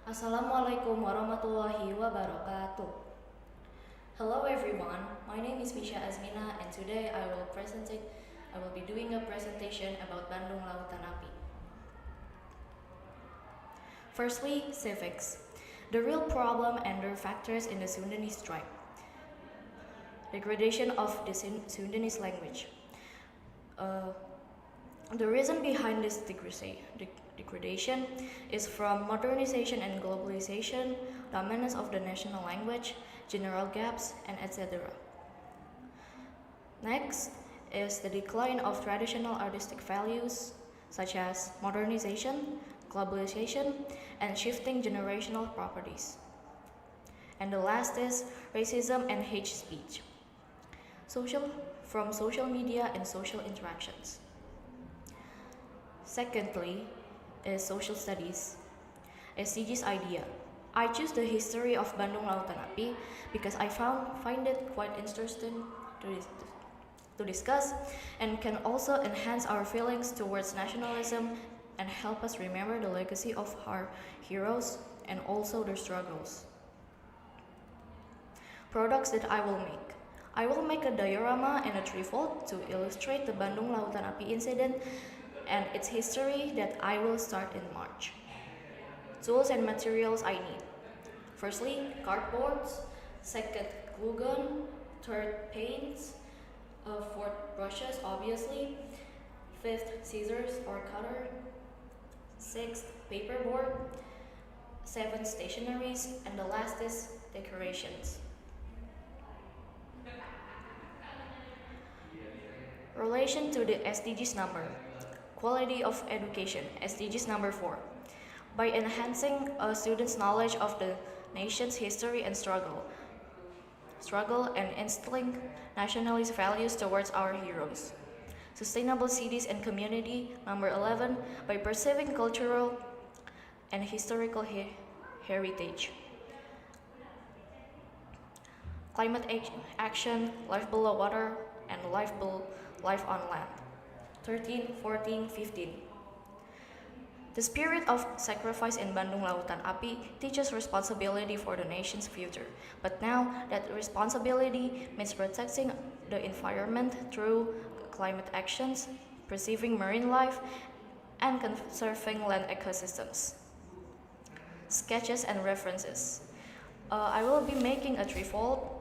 Speaker 9: Assalamualaikum warahmatullahi wabarakatuh. Hello everyone, my name is Misha Azmina, and today I will be doing a presentation about Bandung Lautan Api. Firstly, civics. The real problem and their factors in the Sundanese strike. Degradation of the Sundanese language. The reason behind this degradation is from modernization and globalization, dominance of the national language, general gaps, and etc. Next is the decline of traditional artistic values such as modernization, globalization, and shifting generational properties. And the last is racism and hate speech. From social media and social interactions. Secondly is social studies. SDGs idea. I choose the history of Bandung Lautan Api because I find it quite interesting to discuss and can also enhance our feelings towards nationalism and help us remember the legacy of our heroes and also their struggles. Products that I will make. I will make a diorama and a trefold to illustrate the Bandung Lautan Api incident and its history that I will start in March. Tools and materials I need. Firstly, cardboards. Second, glue gun. Third, paints. Fourth, brushes, obviously. Fifth, scissors or cutter. Sixth, paperboard. Seventh, stationaries. And the last is decorations. Relation to the SDGs number. Quality of education, SDGs number 4. By enhancing a student's knowledge of the nation's history and struggle and instilling nationalist values towards our heroes. Sustainable cities and community, number 11, by preserving cultural and historical heritage. Climate action, life below water, and life on land. 13, 14, 15. The spirit of sacrifice in Bandung Lautan Api teaches responsibility for the nation's future. But now that responsibility means protecting the environment through climate actions, preserving marine life, and conserving land ecosystems. Sketches and references. I will be making a trefold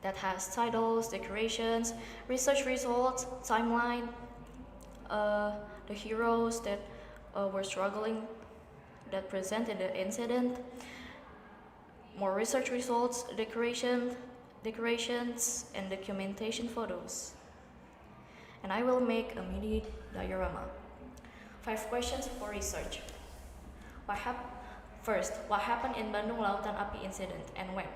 Speaker 9: that has titles, decorations, research results, timeline, the heroes that were struggling, that presented the incident, more research results, decoration, decorations, and documentation photos. And I will make a mini diorama. 5 questions for research. First, what happened in Bandung Lautan Api incident and when?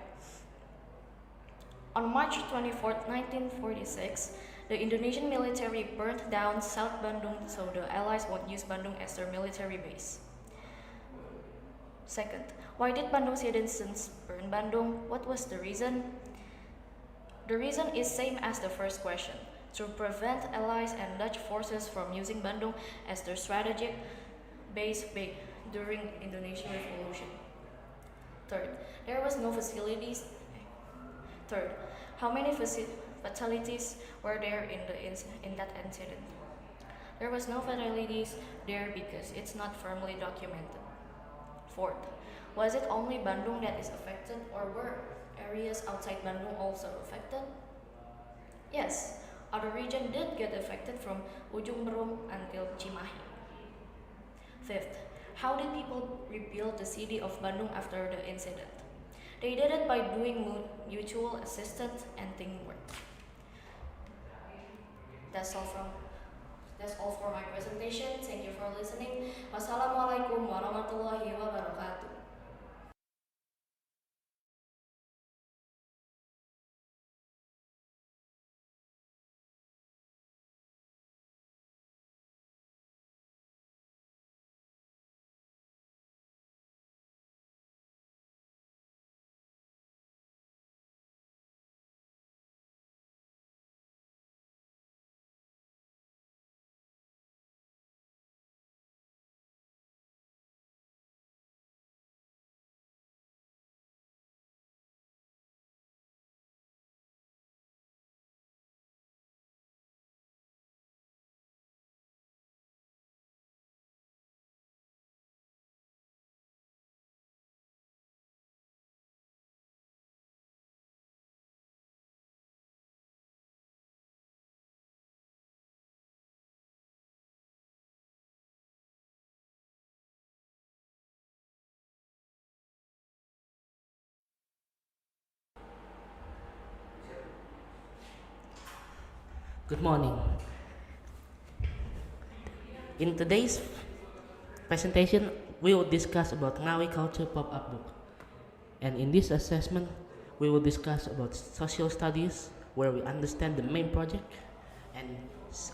Speaker 9: On March 24, 1946, the Indonesian military burned down South Bandung so the Allies won't use Bandung as their military base. Second, why did Bandung citizens burn Bandung? What was the reason? The reason is same as the first question, to prevent Allies and Dutch forces from using Bandung as their strategic base during Indonesian Revolution. Third, there was no facilities. Third, how many fatalities were there in that incident? There was no fatalities there because it's not firmly documented. Fourth, was it only Bandung that is affected or were areas outside Bandung also affected? Yes, other regions did get affected from Ujung Berung until Cimahi. Fifth, how did people rebuild the city of Bandung after the incident? They did it by doing mutual assistance and teamwork. That's all for my presentation. Thank you for listening. Wassalamualaikum warahmatullahi wabarakatuh.
Speaker 10: Good morning. In today's presentation, we will discuss about Ngawi culture pop-up book. And in this assessment, we will discuss about social studies, where we understand the main project, and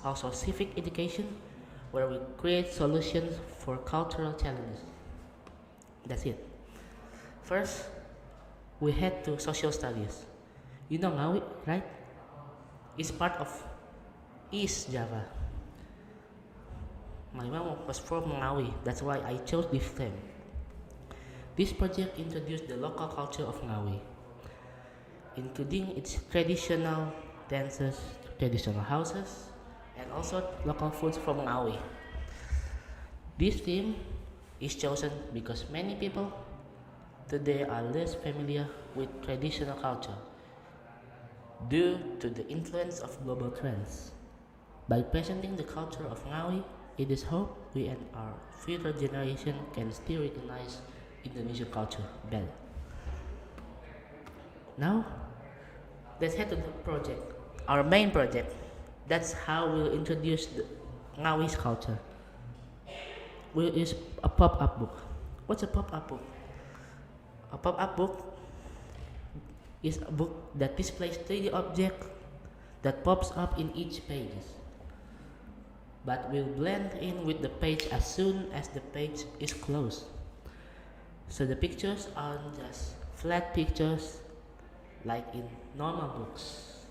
Speaker 10: also civic education, where we create solutions for cultural challenges. That's it. First, we head to social studies. You know Ngawi, right? It's part of East Java. My mom was from Ngawi, that's why I chose this theme. This project introduced the local culture of Ngawi, including its traditional dances, traditional houses, and also local foods from Ngawi. This theme is chosen because many people today are less familiar with traditional culture due to the influence of global trends. By presenting the culture of Ngawi, it is hoped we and our future generation can still recognize Indonesian culture better. Now, let's head to the project, our main project. That's how we'll introduce the Ngawi's culture. We'll use a pop-up book. What's a pop-up book? A pop-up book is a book that displays 3D object that pops up in each page, but will blend in with the page as soon as the page is closed. So the pictures aren't just flat pictures like in normal books,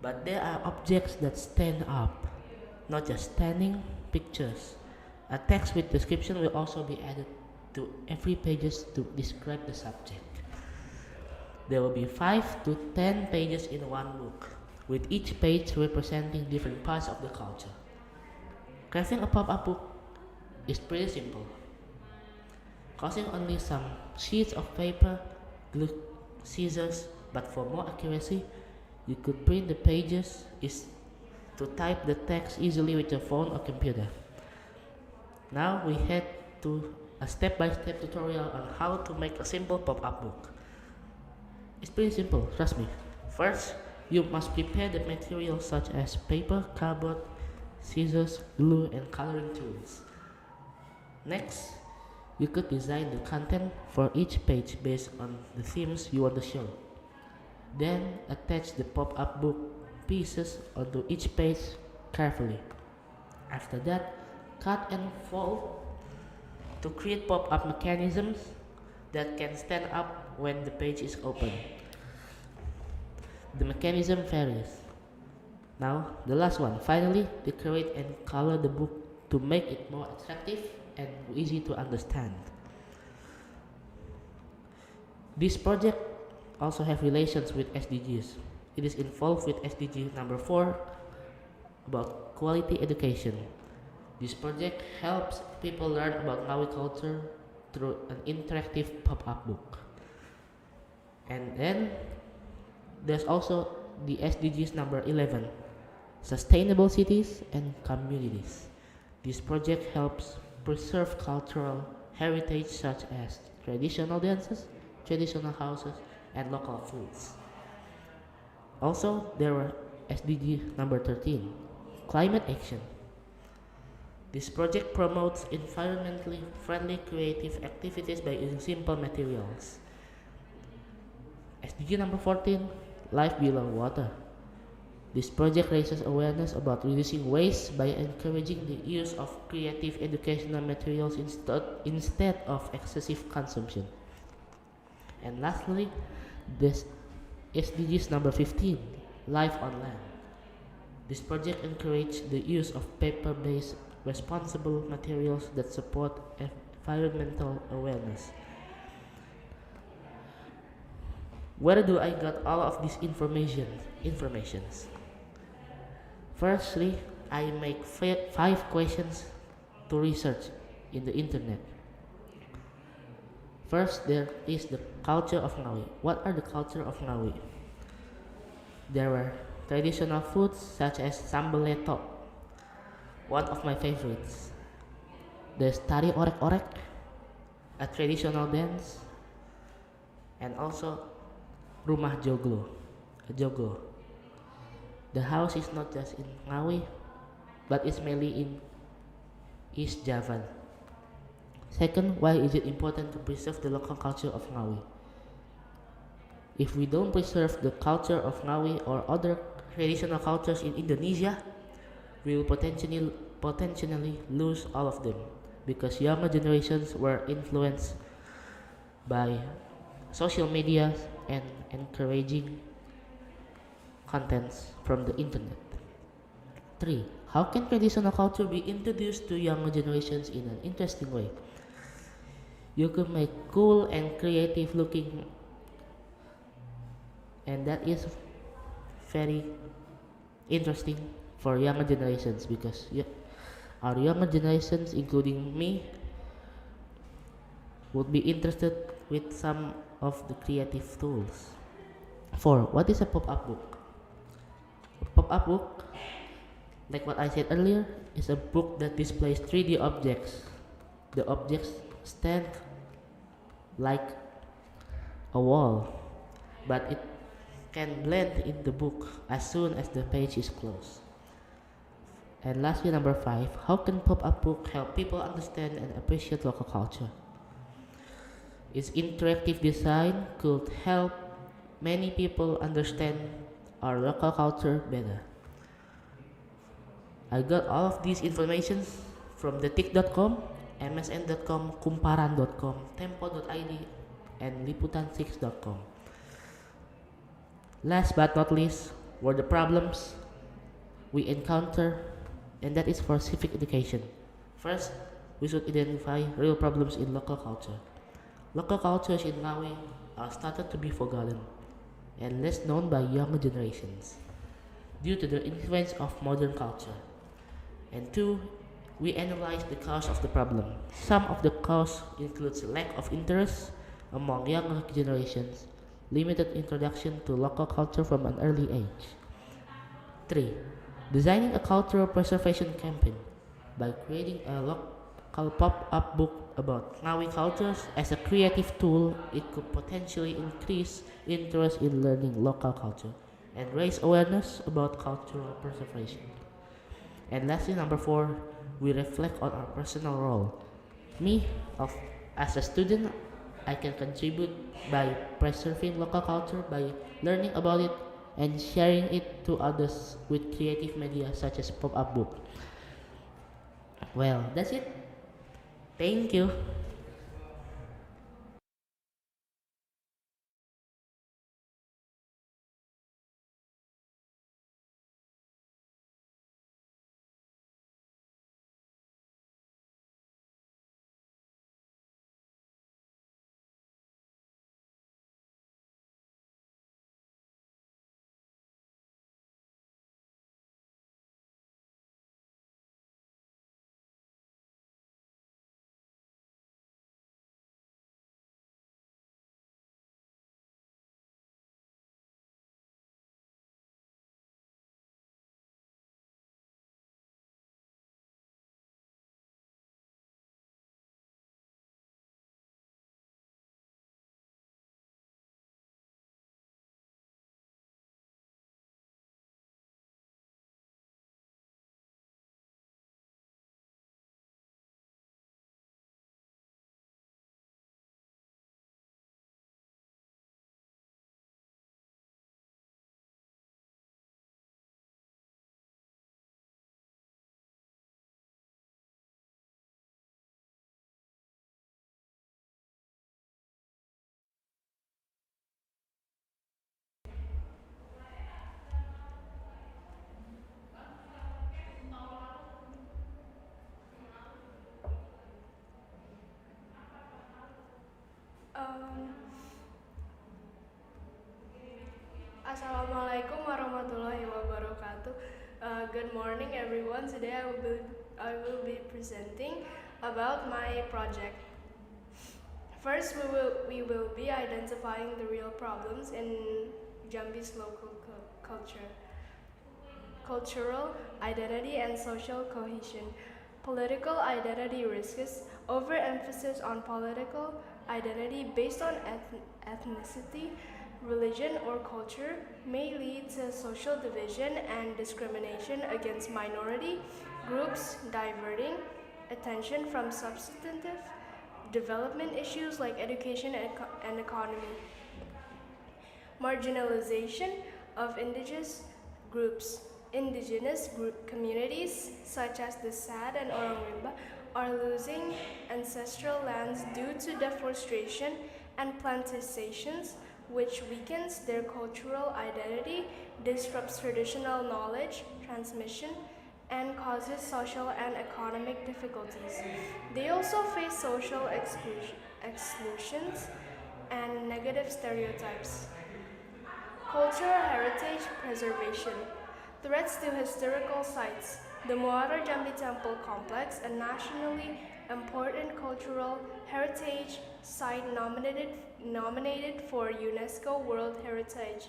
Speaker 10: but there are objects that stand up, not just standing pictures. A text with description will also be added to every pages to describe the subject. There will be 5 to 10 pages in one book, with each page representing different parts of the culture. Crafting a pop-up book is pretty simple. Costing only some sheets of paper, glue, scissors, but for more accuracy, you could print the pages is to type the text easily with your phone or computer. Now we head to a step-by-step tutorial on how to make a simple pop-up book. It's pretty simple, trust me. First, you must prepare the materials such as paper, cardboard, scissors, glue, and coloring tools. Next, you could design the content for each page based on the themes you want to show. Then, attach the pop-up book pieces onto each page carefully. After that, cut and fold to create pop-up mechanisms that can stand up when the page is open. The mechanism varies. Now, the last one. Finally, decorate and color the book to make it more attractive and easy to understand. This project also have relations with SDGs. It is involved with SDG number 4 about quality education. This project helps people learn about Ngawi culture through an interactive pop-up book. And then there's also the SDGs number 11, sustainable cities and communities. This project helps preserve cultural heritage such as traditional dances, traditional houses, and local foods. Also, there were SDG number 13, climate action. This project promotes environmentally friendly creative activities by using simple materials. SDG number 14, life below water. This project raises awareness about reducing waste by encouraging the use of creative educational materials instead of excessive consumption. And lastly, this SDGs number 15, life on land. This project encourages the use of paper-based responsible materials that support environmental awareness. Where do I get all of these informations? Firstly, I make 5 questions to research in the internet. First, there is the culture of Ngawi. What are the culture of Ngawi? There were traditional foods such as sambal leto, one of my favorites. There's tari orek-orek, a traditional dance, and also rumah joglo, a joglo. The house is not just in Ngawi, but it's mainly in East Java. Second, why is it important to preserve the local culture of Ngawi? If we don't preserve the culture of Ngawi or other traditional cultures in Indonesia, we will potentially lose all of them because younger generations were influenced by social media and encouraging contents from the internet. 3. How can traditional culture be introduced to younger generations in an interesting way? You can make cool and creative looking, and that is very interesting for younger generations because our younger generations, including me, would be interested with some of the creative tools. 4. What is a pop-up book? A pop-up book, like what I said earlier, is a book that displays 3D objects. The objects stand like a wall, but it can blend in the book as soon as the page is closed. And lastly, number 5, how can pop-up book help people understand and appreciate local culture? Its interactive design could help many people understand our local culture better. I got all of these information from detik.com, msn.com, kumparan.com, tempo.id, and liputan6.com. Last but not least were the problems we encounter, and that is for civic education. First, we should identify real problems in local culture. Local cultures in Ngawi are started to be forgotten and less known by younger generations due to the influence of modern culture. And 2, we analyze the cause of the problem. Some of the cause includes lack of interest among younger generations, limited introduction to local culture from an early age. 3. Designing a cultural preservation campaign by creating a local pop-up book about Ngawi cultures as a creative tool, it could potentially increase interest in learning local culture and raise awareness about cultural preservation. And lastly, number four, we reflect on our personal role. Me, of, as a student, I can contribute by preserving local culture, by learning about it, and sharing it to others with creative media such as pop-up book. Well, that's it. Thank you.
Speaker 11: Um, Assalamualaikum warahmatullahi wabarakatuh. Good morning, everyone. Today I will be presenting about my project. First, we will be identifying the real problems in Jambi's local culture, cultural identity and social cohesion. Political identity risks overemphasis on political identity based on ethnicity, religion, or culture may lead to social division and discrimination against minority groups, diverting attention from substantive development issues like education and economy. Marginalization of groups. Indigenous group communities, such as the Sad and Orang Rimba, are losing ancestral lands due to deforestation and plantations, which weakens their cultural identity, disrupts traditional knowledge transmission, and causes social and economic difficulties. They also face social exclusions and negative stereotypes. Cultural heritage preservation. Threats to historical sites. The Muara Jambi Temple Complex, a nationally important cultural heritage site nominated for UNESCO World Heritage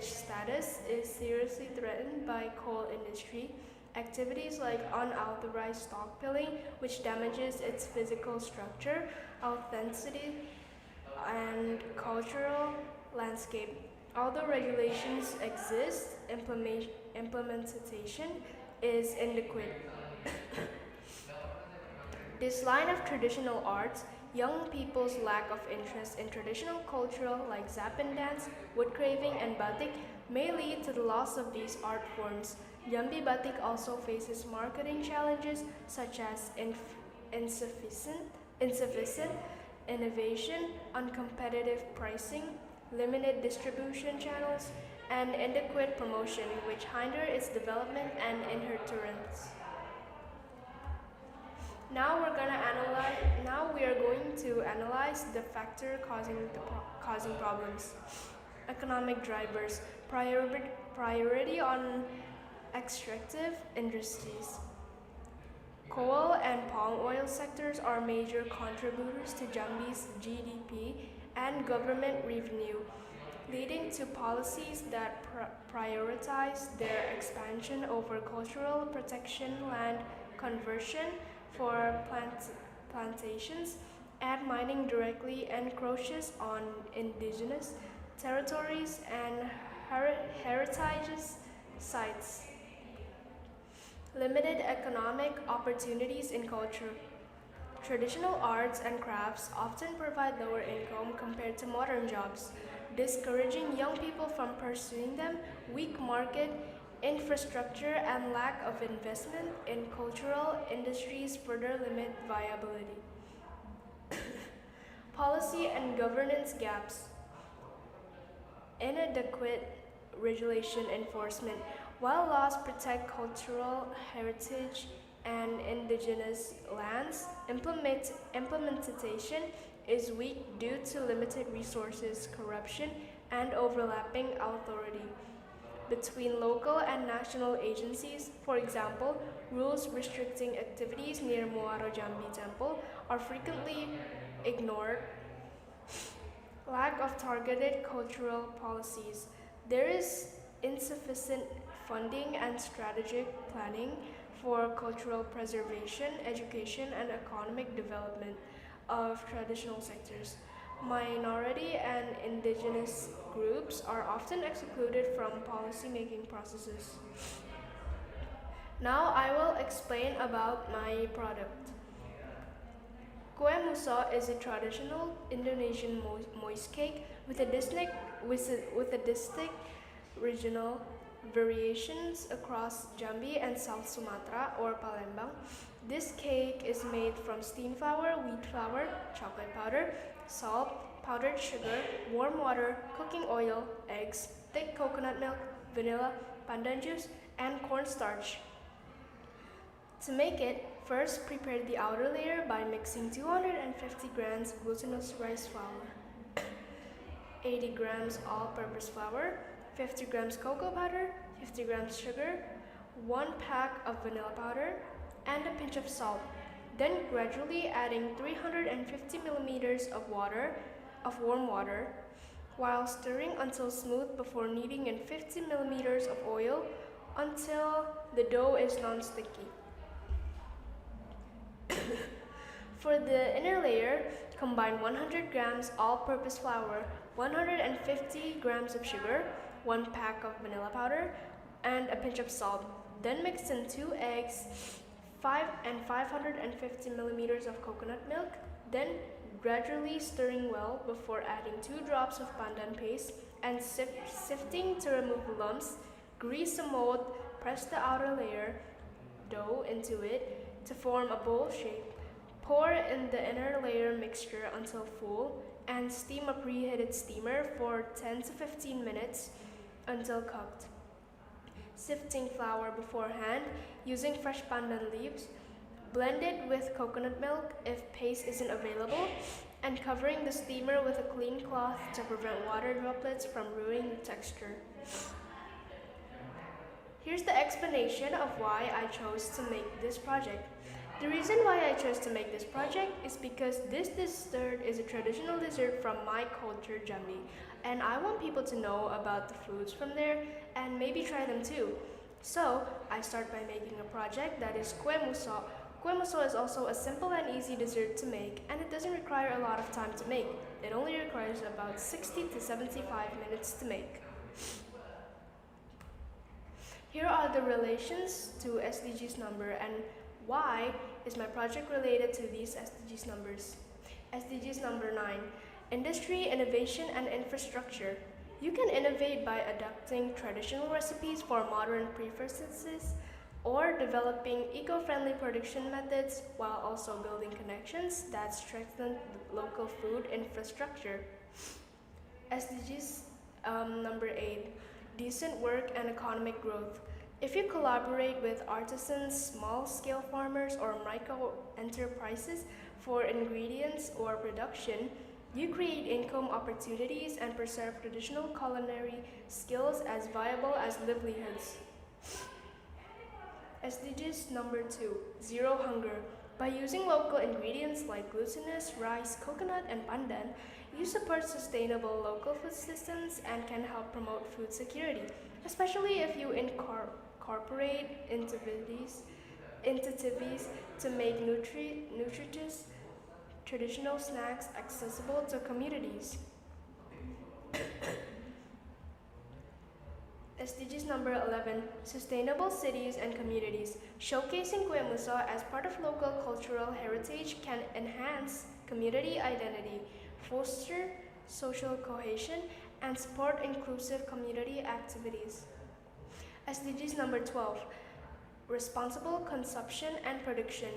Speaker 11: status, is seriously threatened by coal industry activities like unauthorized stockpiling, which damages its physical structure, authenticity, and cultural landscape. Although regulations exist, implementation is inadequate. This line of traditional arts, young people's lack of interest in traditional cultural like Zapan dance, wood carving, and batik may lead to the loss of these art forms. Jambi Batik also faces marketing challenges such as insufficient innovation, uncompetitive pricing, limited distribution channels, and inadequate promotion, which hinder its development and inheritance. Now we are going to analyze the factor causing problems. Economic drivers, priority on extractive industries. Coal and palm oil sectors are major contributors to Jambi's GDP and government revenue, leading to policies that prioritize their expansion over cultural protection, land conversion for plantations, and mining directly encroaches on indigenous territories and heritage sites. Limited economic opportunities in culture. Traditional arts and crafts often provide lower income compared to modern jobs, discouraging young people from pursuing them. Weak market infrastructure and lack of investment in cultural industries further limit viability. Policy and governance gaps. Inadequate regulation enforcement. While laws protect cultural heritage and indigenous lands, implementation is weak due to limited resources, corruption, and overlapping authority between local and national agencies. For example, rules restricting activities near Muaro Jambi Temple are frequently ignored. Lack of targeted cultural policies. There is insufficient funding and strategic planning for cultural preservation, education, and economic development of traditional sectors. Minority and indigenous groups are often excluded from policy-making processes. Now I will explain about my product. Kue muso is a traditional Indonesian moist cake with a distinct regional variations across Jambi and South Sumatra or Palembang. This cake is made from steamed flour, wheat flour, chocolate powder, salt, powdered sugar, warm water, cooking oil, eggs, thick coconut milk, vanilla, pandan juice, and cornstarch. To make it, first prepare the outer layer by mixing 250 grams glutinous rice flour, 80 grams all-purpose flour, 50 grams cocoa powder, 50 grams sugar, 1 pack of vanilla powder, and a pinch of salt. Then gradually adding 350 milliliters of warm water, while stirring until smooth before kneading in 50 milliliters of oil until the dough is non-sticky. For the inner layer, combine 100 grams all-purpose flour, 150 grams of sugar, 1 pack of vanilla powder, and a pinch of salt. Then mix in 2 eggs, 550 milliliters of coconut milk, then gradually stirring well before adding 2 drops of pandan paste and sifting to remove lumps. Grease a mold, press the outer layer dough into it to form a bowl shape. Pour in the inner layer mixture until full and steam a preheated steamer for 10 to 15 minutes until cooked. Sifting flour beforehand using fresh pandan leaves. Blend it with coconut milk if paste isn't available, and covering the steamer with a clean cloth to prevent water droplets from ruining the texture. Here's the explanation of why I chose to make this project. The reason why I chose to make this project is because this dessert is a traditional dessert from my culture, Jambi, and I want people to know about the foods from there and maybe try them too. So, I start by making a project that is kue muso. Kue muso is also a simple and easy dessert to make, and it doesn't require a lot of time to make. It only requires about 60 to 75 minutes to make. Here are the relations to SDGs number and why is my project related to these SDGs numbers. SDGs number 9, industry, innovation, and infrastructure. You can innovate by adapting traditional recipes for modern preferences or developing eco-friendly production methods while also building connections that strengthen local food infrastructure. SDGs number 8, decent work and economic growth. If you collaborate with artisans, small-scale farmers, or micro-enterprises for ingredients or production, you create income opportunities and preserve traditional culinary skills as viable as livelihoods. SDGs number 2, zero hunger. By using local ingredients like glutinous, rice, coconut, and pandan, you support sustainable local food systems and can help promote food security, especially if you incorporate initiatives to make nutritious traditional snacks accessible to communities. SDGs number 11, Sustainable Cities and Communities. Showcasing Kue Muso as part of local cultural heritage can enhance community identity, foster social cohesion, and support inclusive community activities. SDGs number 12, Responsible Consumption and Production.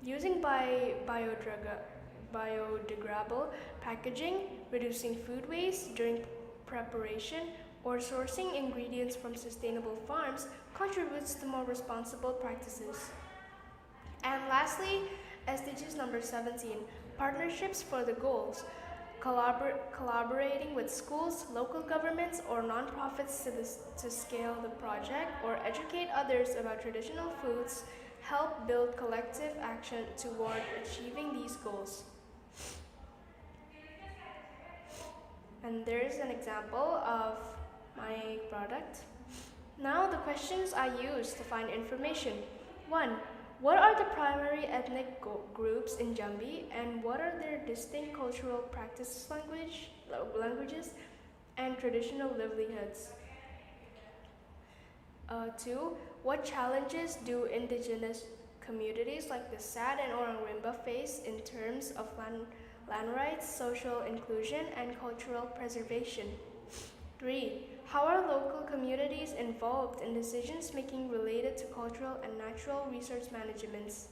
Speaker 11: Using biodegradable packaging, reducing food waste during preparation, or sourcing ingredients from sustainable farms contributes to more responsible practices. And lastly, SDGs number 17, Partnerships for the Goals. Collaborating with schools, local governments, or nonprofits to scale the project or educate others about traditional foods help build collective action toward achieving these goals. And there's an example of my product. Now the questions I use to find information. 1. What are the primary ethnic groups in Jambi and what are their distinct cultural practices, languages, and traditional livelihoods? 2. What challenges do indigenous communities like the Sad and Orang Rimba face in terms of land rights, social inclusion, and cultural preservation? 3. How are local communities involved in decisions making related to cultural and natural resource managements?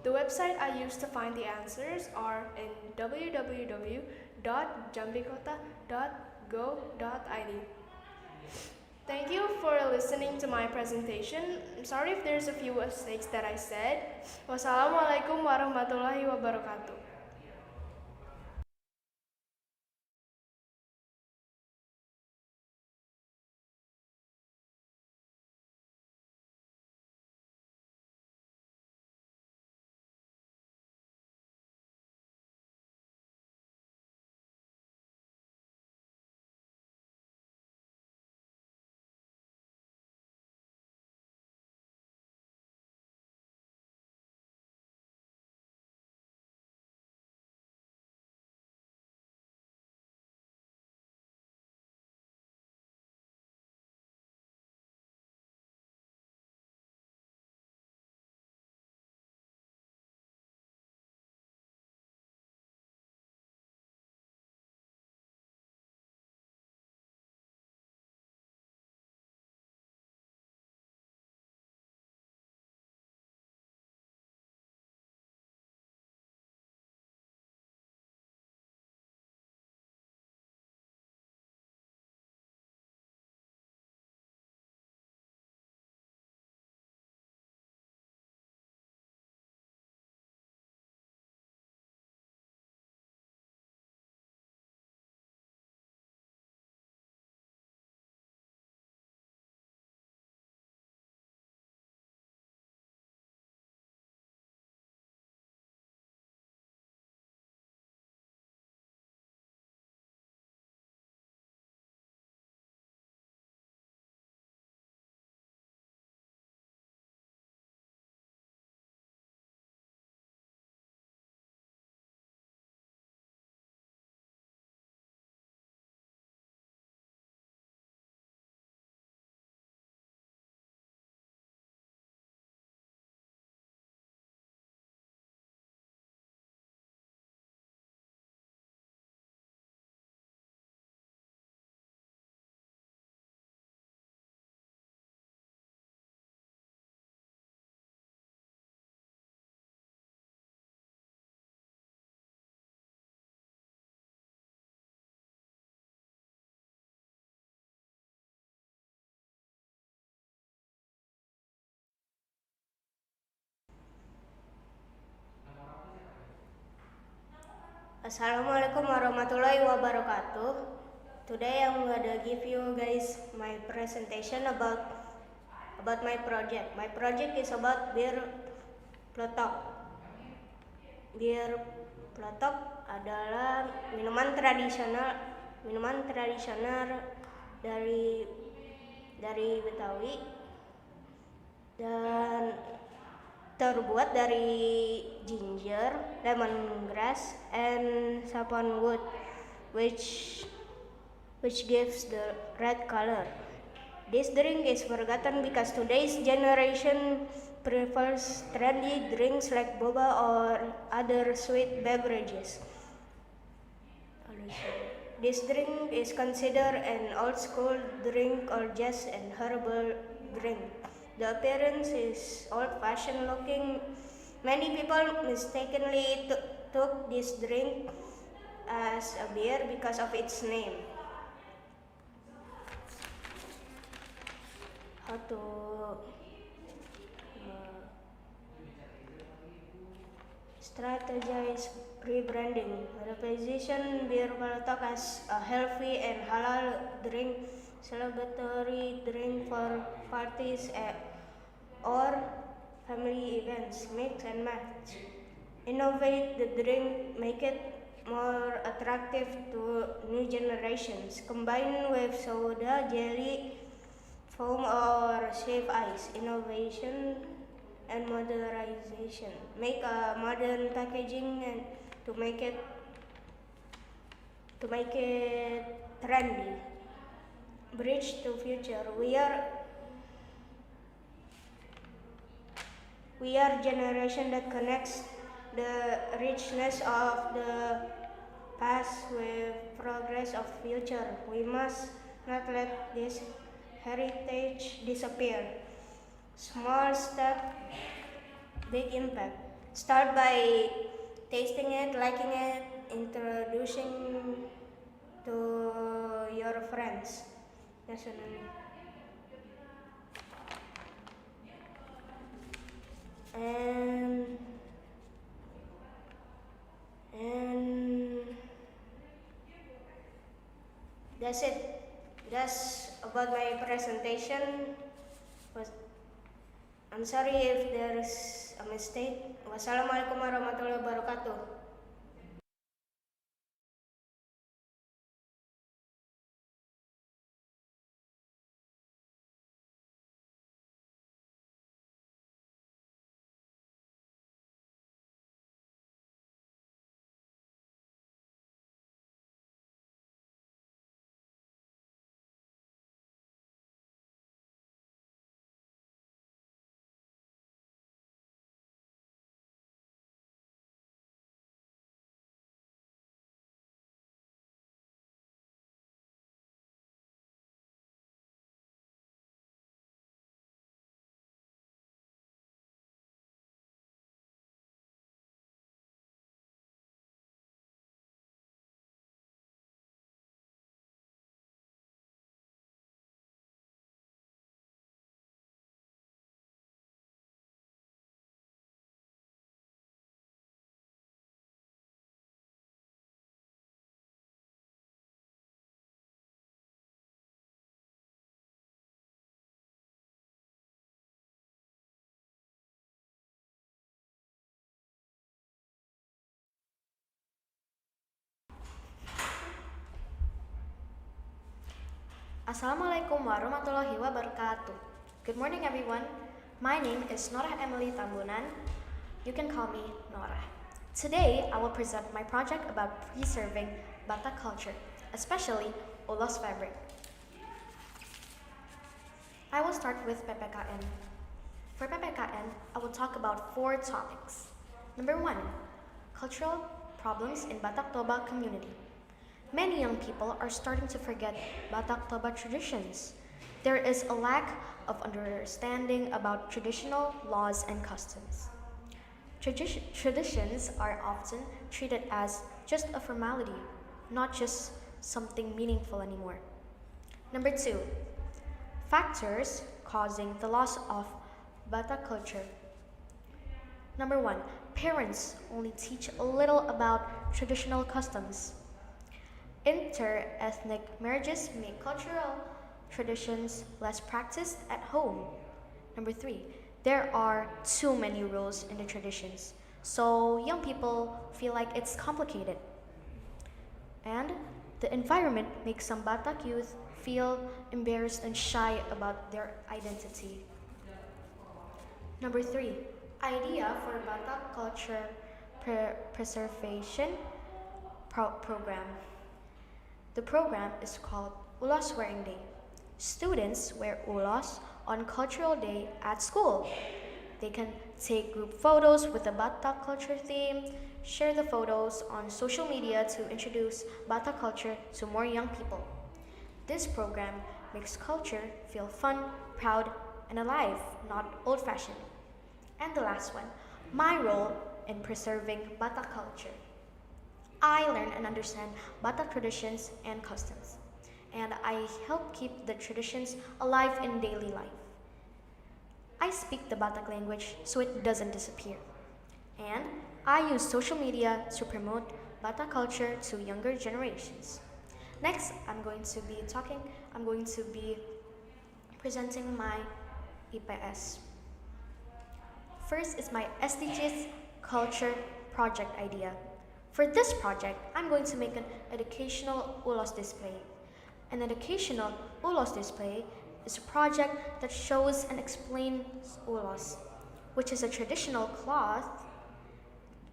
Speaker 11: The website I use to find the answers are in www.jambikota.go.id. Thank you for listening to my presentation. I'm sorry if there's a few mistakes that I said. Wassalamualaikum warahmatullahi wabarakatuh.
Speaker 12: Assalamualaikum warahmatullahi wabarakatuh. Today I'm gonna give you guys my presentation about my project. My project is about bir peletok. Bir peletok adalah minuman tradisional dari Betawi dan terbuat dari ginger, lemongrass, and saffron which which gives the red color. This drink is forgotten because today's generation prefers trendy drinks like boba or other sweet beverages. This drink is considered an old school drink or just an herbal drink. The appearance is old fashioned looking. Many people mistakenly took this drink as a beer because of its name. How to strategize rebranding. Reposition beer Baltok as a healthy and halal drink, celebratory drink for parties or family events. Mix and match. Innovate the drink, make it more attractive to new generations. Combine with soda, jelly, foam or shaved ice. Innovation and modernization. Make a modern packaging and to make it trendy. Bridge to future. We are generation that connects the richness of the past with progress of future. We must not let this heritage disappear. Small step, big impact. Start by tasting it, liking it, introducing to your friends. And that's it. That's about my presentation. I'm sorry if there's a mistake. Wassalamualaikum warahmatullahi wabarakatuh.
Speaker 9: Assalamualaikum warahmatullahi wabarakatuh. Good morning, everyone. My name is Norah Emily Pembangunan. You can call me Norah. Today, I will present my project about preserving Batak culture, especially Ulos fabric. I will start with PPKN. For PPKN, I will talk about 4 topics. Number 1, cultural problems in Batak Toba community. Many young people are starting to forget Batak Toba traditions. There is a lack of understanding about traditional laws and customs. Traditions are often treated as just a formality, not just something meaningful anymore. Number 2, factors causing the loss of Batak culture. Number 1, parents only teach a little about traditional customs. Inter-ethnic marriages make cultural traditions less practiced at home. Number 3, there are too many rules in the traditions, so young people feel like it's complicated. And the environment makes some Batak youth feel embarrassed and shy about their identity. Number 3, idea for Batak culture preservation program. The program is called Ulos Wearing Day. Students wear ulos on Cultural Day at school. They can take group photos with the Batak culture theme, share the photos on social media to introduce Batak culture to more young people. This program makes culture feel fun, proud, and alive, not old fashioned. And the last one, my role in preserving Batak culture. I learn and understand Batak traditions and customs, and I help keep the traditions alive in daily life. I speak the Batak language so it doesn't disappear. And I use social media to promote Batak culture to younger generations. Next, I'm going to be presenting my EPS. First is my SDGs culture project idea. For this project, I'm going to make an educational ulos display. An educational ulos display is a project that shows and explains ulos, which is a traditional cloth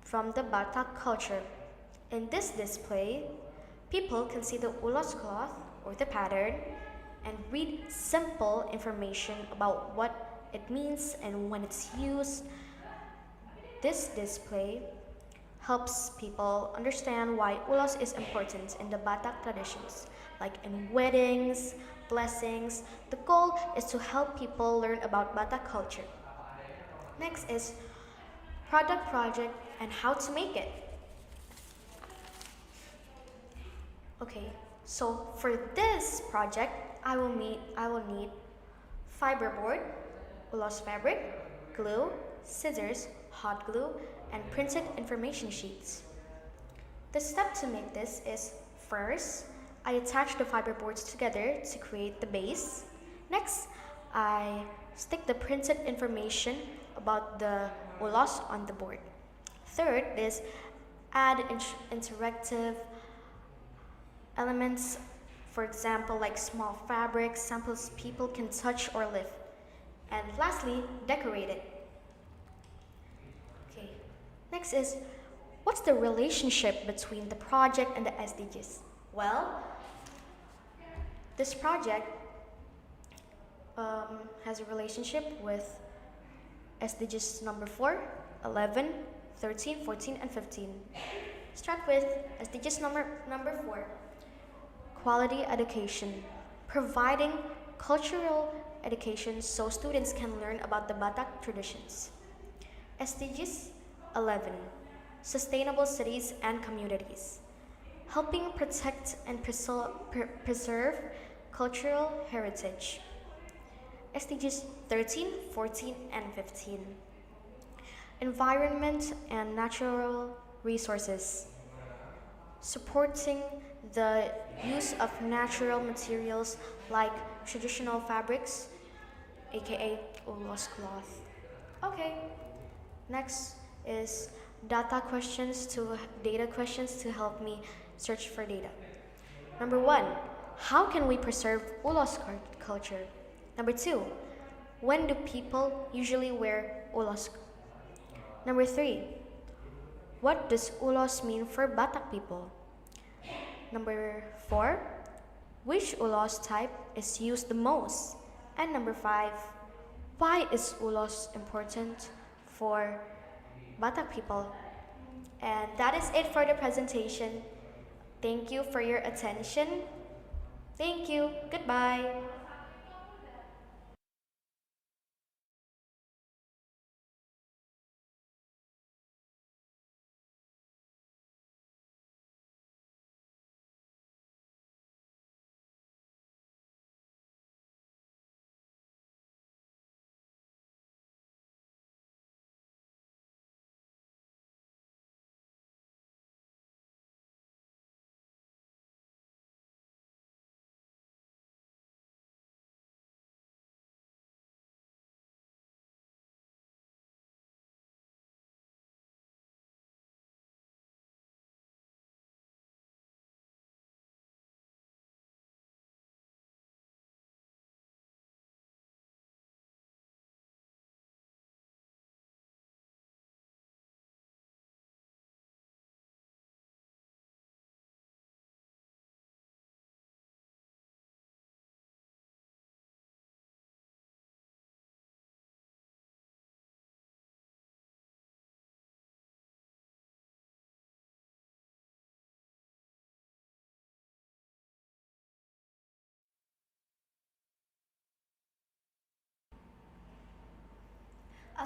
Speaker 9: from the Batak culture. In this display, people can see the ulos cloth or the pattern and read simple information about what it means and when it's used. This display helps people understand why ulos is important in the Batak traditions, like in weddings, blessings. The goal is to help people learn about Batak culture. Next is product project and how to make it. Okay, so for this project, I will need fiberboard, ulos fabric, glue, scissors, hot glue, and printed information sheets. The step to make this is first, I attach the fiberboards together to create the base. Next, I stick the printed information about the ulos on the board. Third is add interactive elements, for example, like small fabrics, samples people can touch or lift. And lastly, decorate it. Okay, next is what's the relationship between the project and the SDGs? Well, this project has a relationship with SDGs number 4, 11, 13, 14, and 15. Start with SDGs number 4, quality education, providing cultural education so students can learn about the Batak traditions. SDGs 11, sustainable cities and communities, helping protect and preserve cultural heritage. SDGs 13, 14, and 15, environment and natural resources, supporting the use of natural materials like traditional fabrics, aka ulos cloth. Okay, next is data questions to help me search for data. Number 1, how can we preserve ulos culture? Number 2, when do people usually wear ulos? Number 3, what does ulos mean for Batak people? Number 4, which ulos type is used the most? And number 5, why is ulos important for Batak people? And that is it for the presentation. Thank you for your attention. Thank you. Goodbye.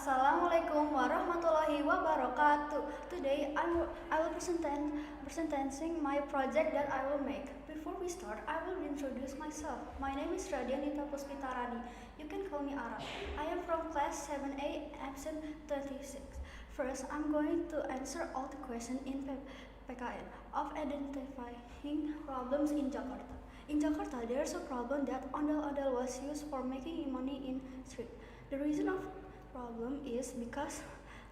Speaker 13: Assalamualaikum warahmatullahi wabarakatuh. Today I will presenting my project that I will make. Before we start, I will introduce myself. My name is Radianita Puspitarani. You can call me Ara. I am from class 7A, absent 26. First, I'm going to answer all the questions in PKN of identifying problems in Jakarta. In Jakarta, there's a problem that ondel-ondel was used for making money in street. The reason of problem is because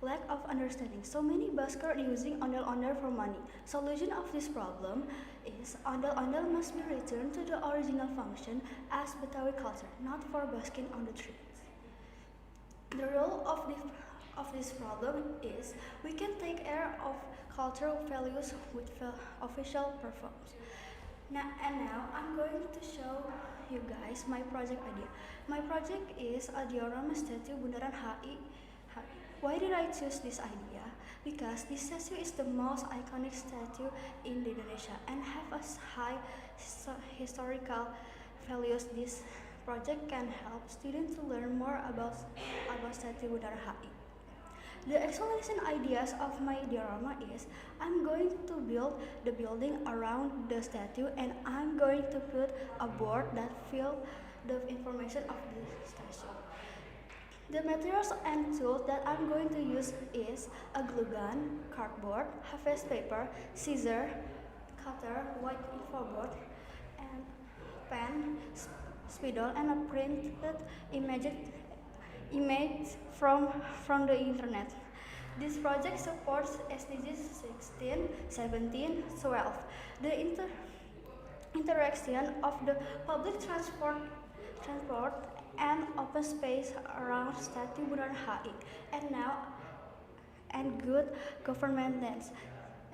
Speaker 13: lack of understanding. So many buskers using ondel-ondel for money. Solution of this problem is ondel-ondel must be returned to the original function as Betawi culture, not for busking on the streets. The role of this problem is we can take care of cultural values with official performs. Now I'm going to show you guys my project idea. My project is a diorama statue Bundaran HI. Why did I choose this idea? Because this statue is the most iconic statue in Indonesia and have a high historical values. This project can help students to learn more about statue Bundaran HI. The explanation ideas of my diorama is I'm going to build the building around the statue and I'm going to put a board that fill the information of the statue. The materials and tools that I'm going to use is a glue gun, cardboard, half-face paper, scissor, cutter, white info board, and pen, spidol, and a printed image from the internet. This project supports SDGs 16, 17, 12. The interaction of the public transport and open space around Statue Bundaran HI and good governance.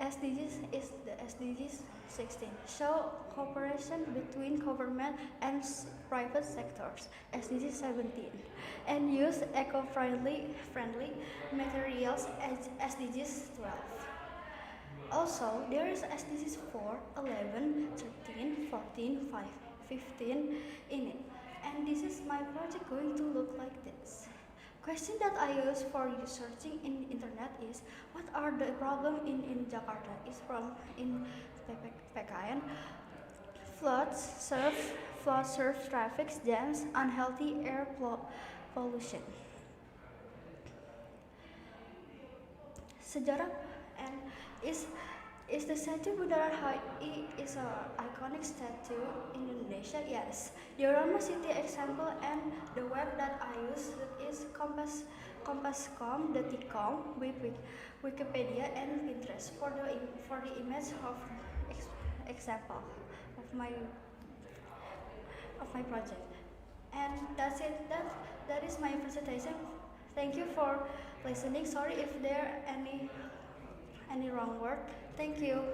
Speaker 13: SDGs is the SDGs 16. Show cooperation between government and private sectors. SDGs 17. And use eco-friendly materials as SDGs 12. Also, there is SDGs 4, 11, 13, 14, 5, 15 in it. And this is my project going to look like this. Question that I use for searching in internet is what are the problem in Jakarta? Is from in PKN floods, surf, traffic jams, unhealthy air pollution. Sejarah and is the statue Bundaran HI is an iconic statue in Indonesia? Yes. Diorama City example and the web that I use is Compass.com, Detik.com, Wikipedia, and Pinterest for the image of example of my project. And that's it. That is my presentation. Thank you for listening. Sorry if there any wrong word. Thank you.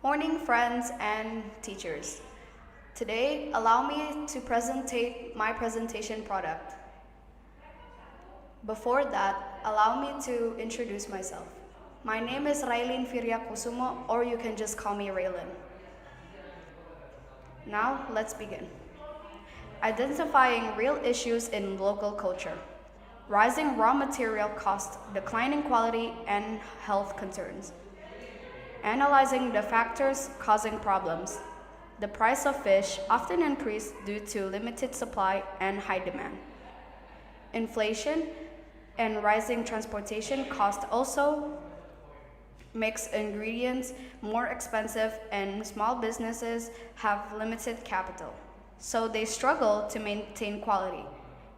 Speaker 13: Morning, friends and teachers. Today, allow me to presentate my presentation product. Before that, allow me to introduce myself. My name is Raylin Firya Kusumo, or you can just call me Raylin. Now, let's begin. Identifying real issues in local culture. Rising raw material costs, declining quality, and health concerns. Analyzing the factors causing problems. The price of fish often increased due to limited supply and high demand. Inflation and rising transportation costs also makes ingredients more expensive, and small businesses have limited capital, so they struggle to maintain quality.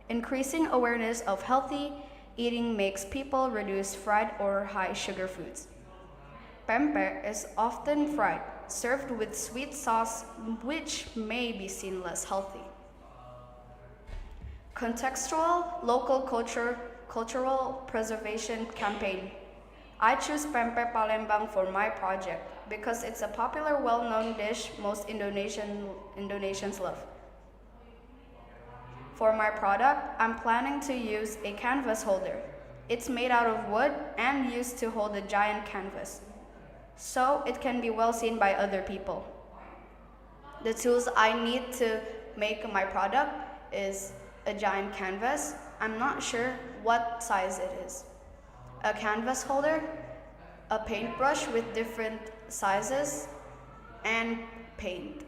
Speaker 13: Increasing awareness of healthy eating makes people reduce fried or high sugar foods. Pempek is often fried, served with sweet sauce, which may be seen less healthy. Contextual local cultural preservation campaign. I choose pempek Palembang for my project because it's a popular, well-known dish most Indonesians love. For my product, I'm planning to use a canvas holder. It's made out of wood and used to hold a giant canvas, so it can be well seen by other people. The tools I need to make my product is a giant canvas. I'm not sure what size it is. A canvas holder, a paintbrush with different sizes, and paint.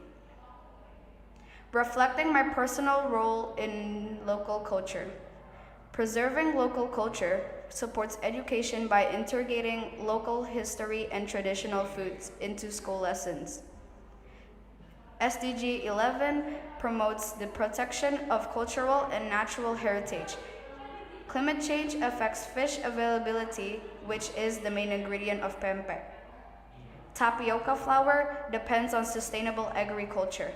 Speaker 13: Reflecting my personal role in local culture. Preserving local culture supports education by integrating local history and traditional foods into school lessons. SDG 11 promotes the protection of cultural and natural heritage. Climate change affects fish availability, which is the main ingredient of pempek. Tapioca flour depends on sustainable agriculture.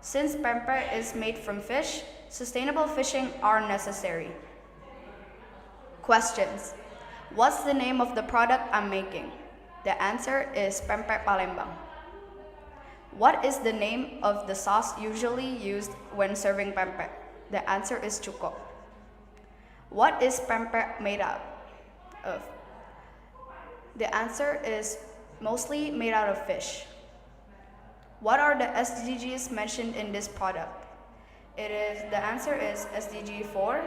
Speaker 13: Since pempek is made from fish, sustainable fishing are necessary. Questions. What's the name of the product I'm making? The answer is pempek Palembang. What is the name of the sauce usually used when serving pempek? The answer is cuko. What is pempek made out of? The answer is mostly made out of fish. What are the SDGs mentioned in this product? The answer is SDG 4,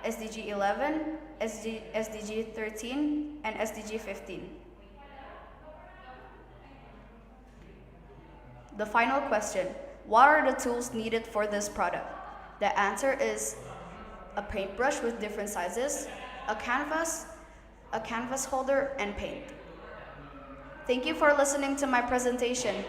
Speaker 13: SDG 11, SDG 13, and SDG 15. The final question, what are the tools needed for this product? The answer is a paintbrush with different sizes, a canvas holder, and paint. Thank you for listening to my presentation.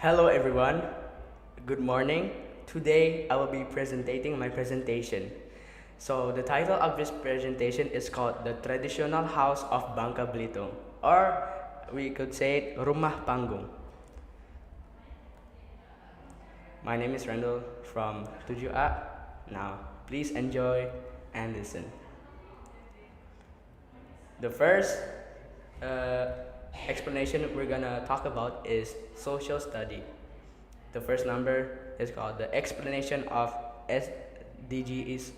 Speaker 1: Hello everyone, good morning. Today I will be presenting my presentation. So the title of this presentation is called The Traditional House of Bangka Belitung, or we could say it Rumah Panggung. My name is Randall from 7A. Now please enjoy and listen. The first explanation we're gonna talk about is social study. The first number is called the explanation of SDG is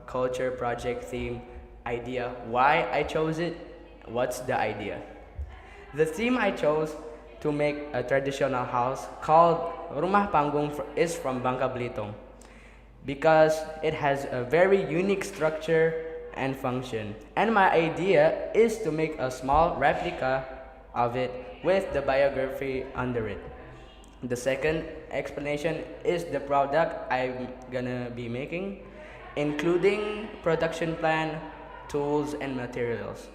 Speaker 1: culture project theme idea. Why I chose it? What's the idea? The theme I chose to make a traditional house called Rumah Panggung is from Bangka Belitung because it has a very unique structure and function. And my idea is to make a small replica of it with the biography under it. The second explanation is the product I'm gonna be making, including production plan, tools, and materials.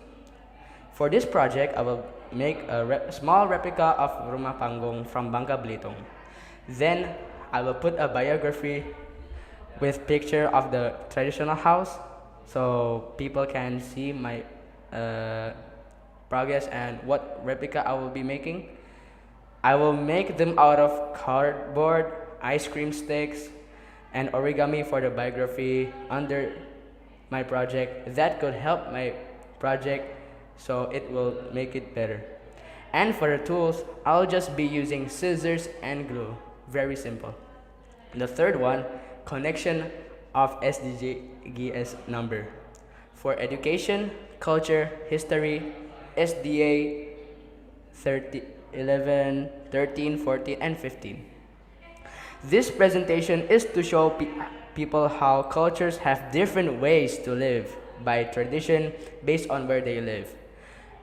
Speaker 1: For this project, I will make a small replica of Rumah Panggung from Bangka Belitung. Then I will put a biography with picture of the traditional house so people can see my progress and what replica I will be making. I will make them out of cardboard, ice cream sticks, and origami for the biography under my project. That could help my project so it will make it better. And for the tools, I'll just be using scissors and glue. Very simple. The third one, connection of SDGs number. For education, culture, history, SDA 11, 13, 14, and 15. This presentation is to show people how cultures have different ways to live by tradition based on where they live,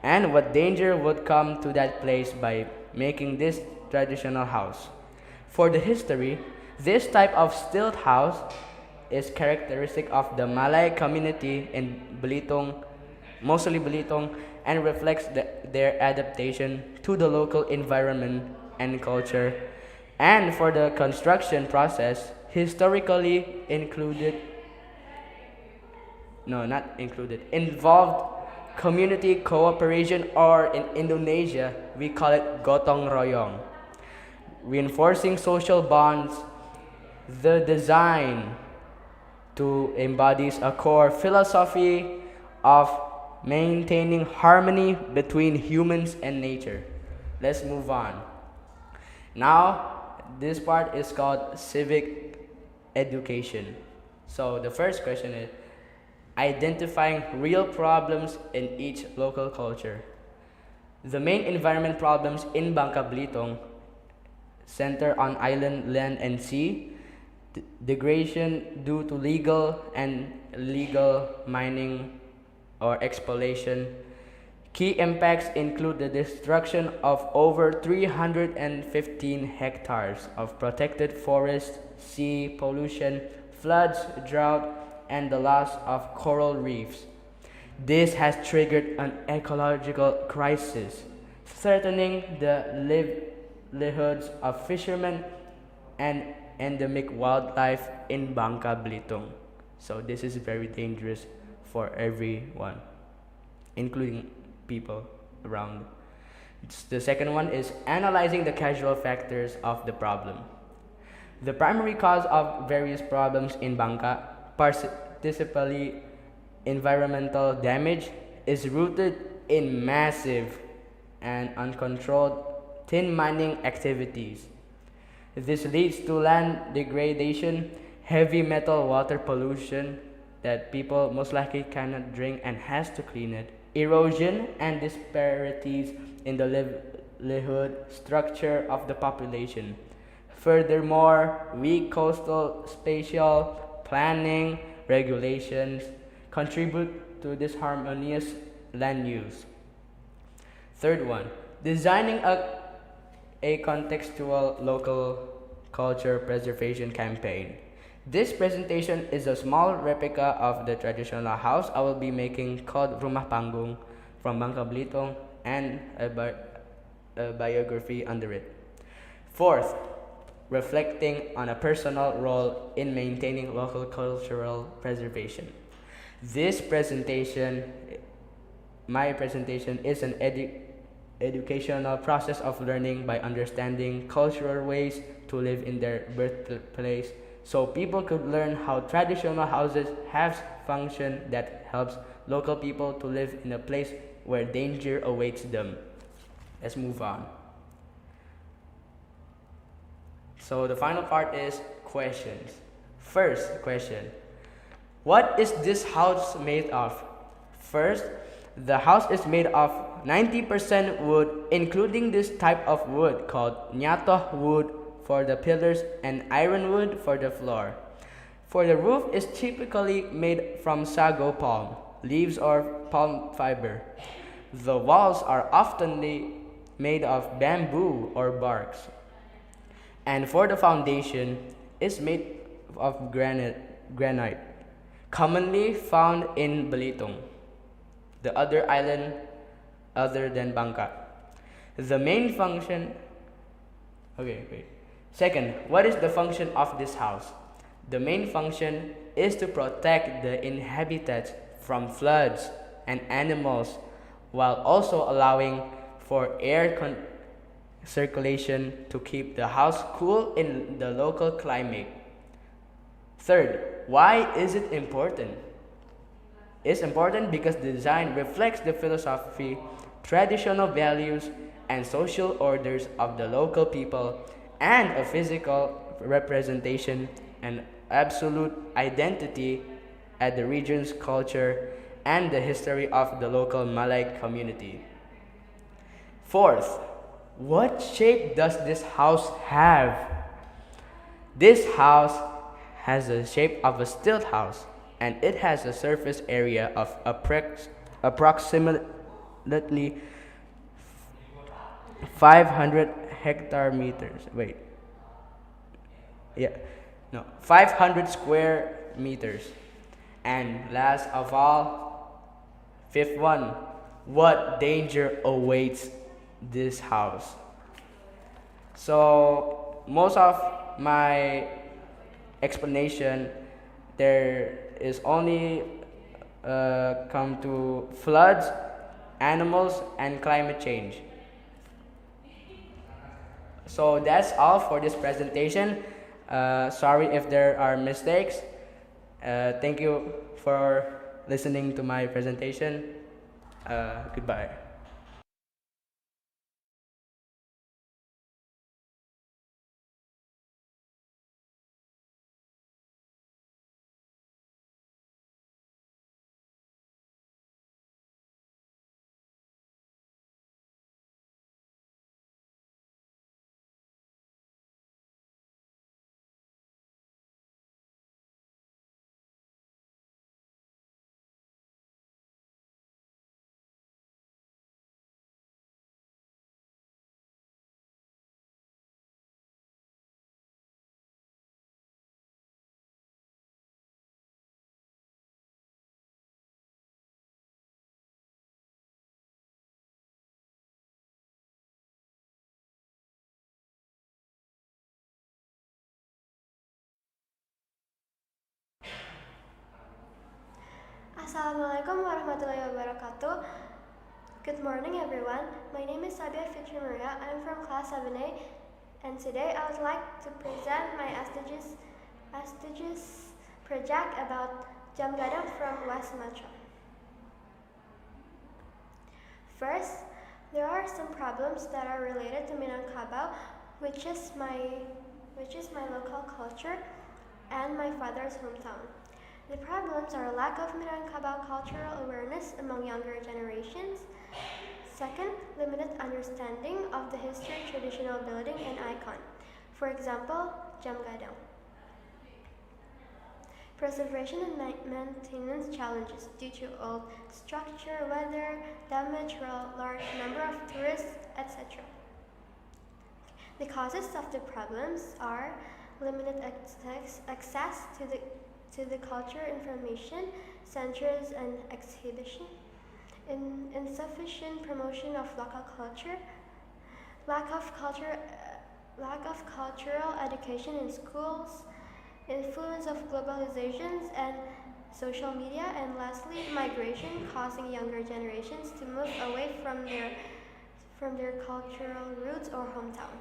Speaker 1: and what danger would come to that place by making this traditional house. For the history, this type of stilt house is characteristic of the Malay community in Belitung, mostly Belitung, and reflects their adaptation to the local environment and culture. And for the construction process, historically involved community cooperation, or in Indonesia, we call it gotong royong. Reinforcing social bonds, the design to embodies a core philosophy of maintaining harmony between humans and nature. Let's move on. Now, this part is called civic education. So the first question is identifying real problems in each local culture. The main environment problems in Bangka Belitung center on island land and sea, degradation due to legal and illegal mining or exploitation. Key impacts include the destruction of over 315 hectares of protected forest, sea pollution, floods, drought, and the loss of coral reefs. This has triggered an ecological crisis, threatening the livelihoods of fishermen and endemic wildlife in Bangka Belitung. So this is very dangerous for everyone, including people around. The second one is analyzing the causal factors of the problem. The primary cause of various problems in Bangka, principally environmental damage, is rooted in massive and uncontrolled tin mining activities. This leads to land degradation, heavy metal water pollution that people most likely cannot drink and has to clean it, erosion and disparities in the livelihood structure of the population. Furthermore, weak coastal spatial planning regulations contribute to disharmonious land use. Third one, designing a contextual local culture preservation campaign. This presentation is a small replica of the traditional house I will be making called Rumah Panggung from Bangka Belitung and a biography under it. Fourth, reflecting on a personal role in maintaining local cultural preservation. This presentation, my presentation, is an educational process of learning by understanding cultural ways to live in their birthplace, so people could learn how traditional houses have function that helps local people to live in a place where danger awaits them. Let's move on. So the final part is questions.
Speaker 14: First question: what is this house made of? First, the house is made of 90% wood, including this type of wood called nyato wood for the pillars and ironwood for the floor. For the roof is typically made from sago palm, leaves or palm fiber. The walls are often made of bamboo or barks. And for the foundation is made of granite, commonly found in Belitung, the other island other than Bangka. The main function. Okay, wait. Second, what is the function of this house? The main function is to protect the inhabitants from floods and animals while also allowing for circulation to keep the house cool in the local climate. Third, why is it important? It's important because the design reflects the philosophy, traditional values, and social orders of the local people and a physical representation and absolute identity at the region's culture and the history of the local Malay community. Fourth, what shape does this house have? This house has the shape of a stilt house and it has a surface area of approximately 500 hectare meters. 500 square meters. And last of all, fifth one, what danger awaits this house? So most of my explanation there is only come to floods, animals, and climate change. So that's all for this presentation. Sorry if there are mistakes. Thank you for listening to my presentation. Goodbye.
Speaker 15: Assalamualaikum warahmatullahi wabarakatuh. Good morning everyone. My name is Sabia Fitri Maria. I am from class 7A and today I would like to present my SDGs project about jam gadang from West Sumatra. First, there are some problems that are related to Minangkabau, which is my local culture and my father's hometown. The problems are lack of Minangkabau cultural awareness among younger generations. Second, limited understanding of the history, traditional building, and icon. For example, jam gadang. Preservation and maintenance challenges due to old structure, weather, damage, large number of tourists, etc. The causes of the problems are limited access to the culture information centers and exhibition, insufficient promotion of local culture, lack of cultural education in schools, influence of globalizations and social media, and lastly, migration causing younger generations to move away from their cultural roots or hometown.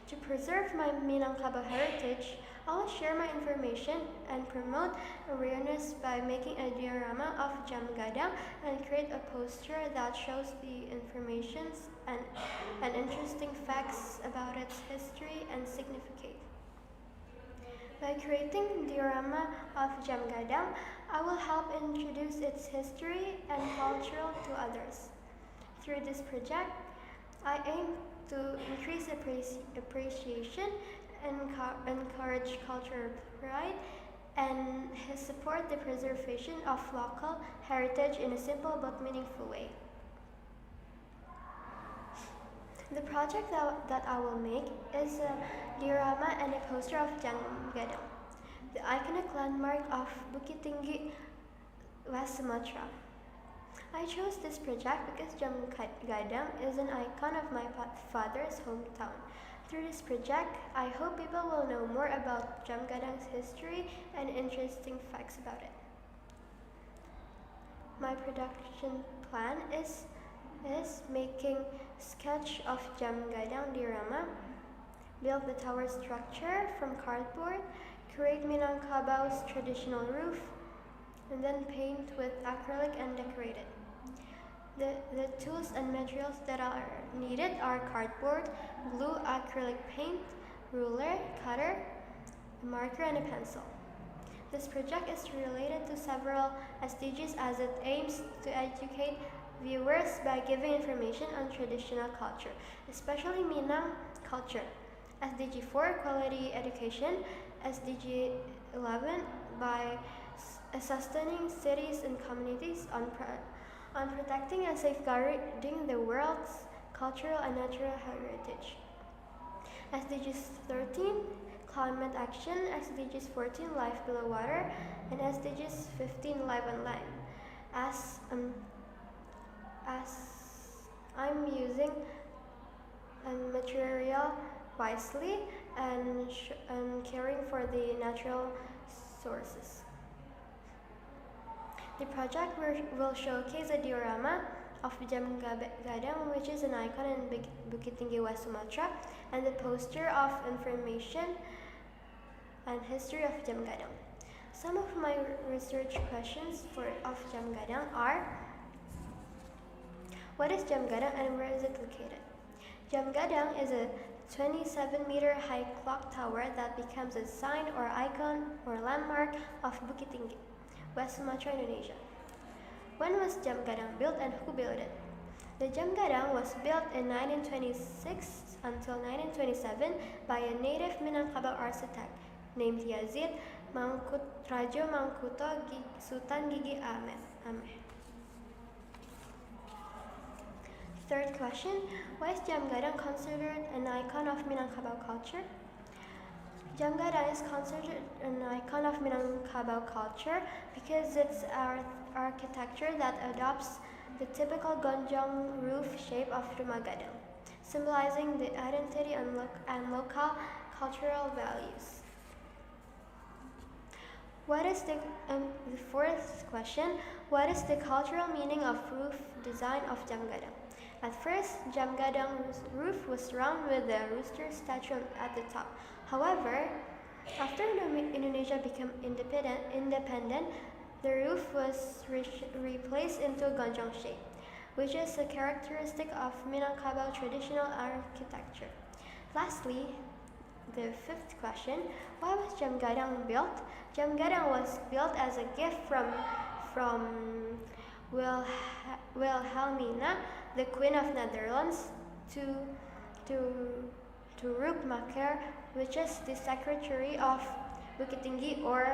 Speaker 15: To preserve my Minangkabau heritage, I will share my information and promote awareness by making a diorama of jam gadang and create a poster that shows the informations and interesting facts about its history and significance. By creating diorama of Jam Gadang, I will help introduce its history and culture to others. Through this project, I aim to increase appreciation, encourage cultural pride, and support the preservation of local heritage in a simple but meaningful way. The project that I will make is a diorama and a poster of Jam Gadang, the iconic landmark of Bukit Tinggi, West Sumatra. I chose this project because Jam Gadang is an icon of my father's hometown. Through this project, I hope people will know more about Jam Gadang's history and interesting facts about it. My production plan is making sketch of Jam Gadang diorama, build the tower structure from cardboard, create Minangkabau's traditional roof, and then paint with acrylic and decorate it. The tools and materials that are needed are cardboard, glue, acrylic paint, ruler, cutter, a marker, and a pencil. This project is related to several SDGs as it aims to educate viewers by giving information on traditional culture, especially Minang culture. SDG 4, quality education. SDG 11, by sustaining cities and communities on protecting and safeguarding the world's cultural and natural heritage. SDGs 13, climate action. SDGs 14, life below water. And SDGs 15, life on land. As I'm using material wisely and caring for the natural sources. The project will showcase a diorama of Jam Gadang, which is an icon in Bukit Tinggi, West Sumatra, and the poster of information and history of Jam Gadang. Some of my research questions of Jam Gadang are: what is Jam Gadang and where is it located? Jam Gadang is a 27-meter high clock tower that becomes a sign or icon or landmark of Bukit Tinggi, West Sumatra, Indonesia. When was Jam Gadang built and who built it? The Jam Gadang was built in 1926 until 1927 by a native Minangkabau architect named Yazid Rajo Mangkuto Sultan Gigi Ameh. Third question, why is Jam Gadang considered an icon of Minangkabau culture? Jam Gadang is considered an icon of Minangkabau culture because it's our architecture that adopts the typical gonjong roof shape of Rumah Gadang, symbolizing the identity and local cultural values. What is the fourth question, what is the cultural meaning of roof design of Jam Gadang? At first, Jam Gadang's roof was round with the rooster statue at the top. However, after Indonesia became independent, the roof was replaced into a gonjong shape, which is a characteristic of Minangkabau traditional architecture. Lastly, the fifth question, why was Jam Gadang built? Jam Gadang was built as a gift from Wilhelmina, the Queen of Netherlands, to Rook Maker, which is the Secretary of Bukit Tinggi or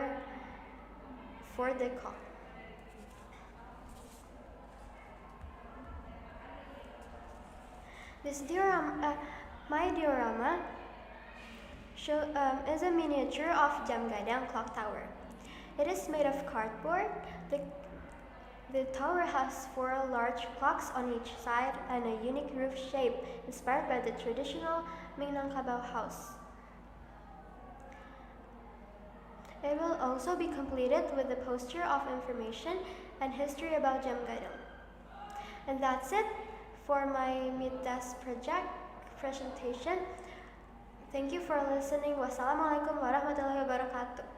Speaker 15: for the Kong. This diorama, my diorama, is a miniature of Jam Gadang clock tower. It is made of cardboard. The tower has 4 large clocks on each side and a unique roof shape inspired by the traditional Minangkabau house. It will also be completed with a poster of information and history about Jam Gadang. And that's it for my mid-test project presentation. Thank you for listening. Wassalamualaikum warahmatullahi wabarakatuh.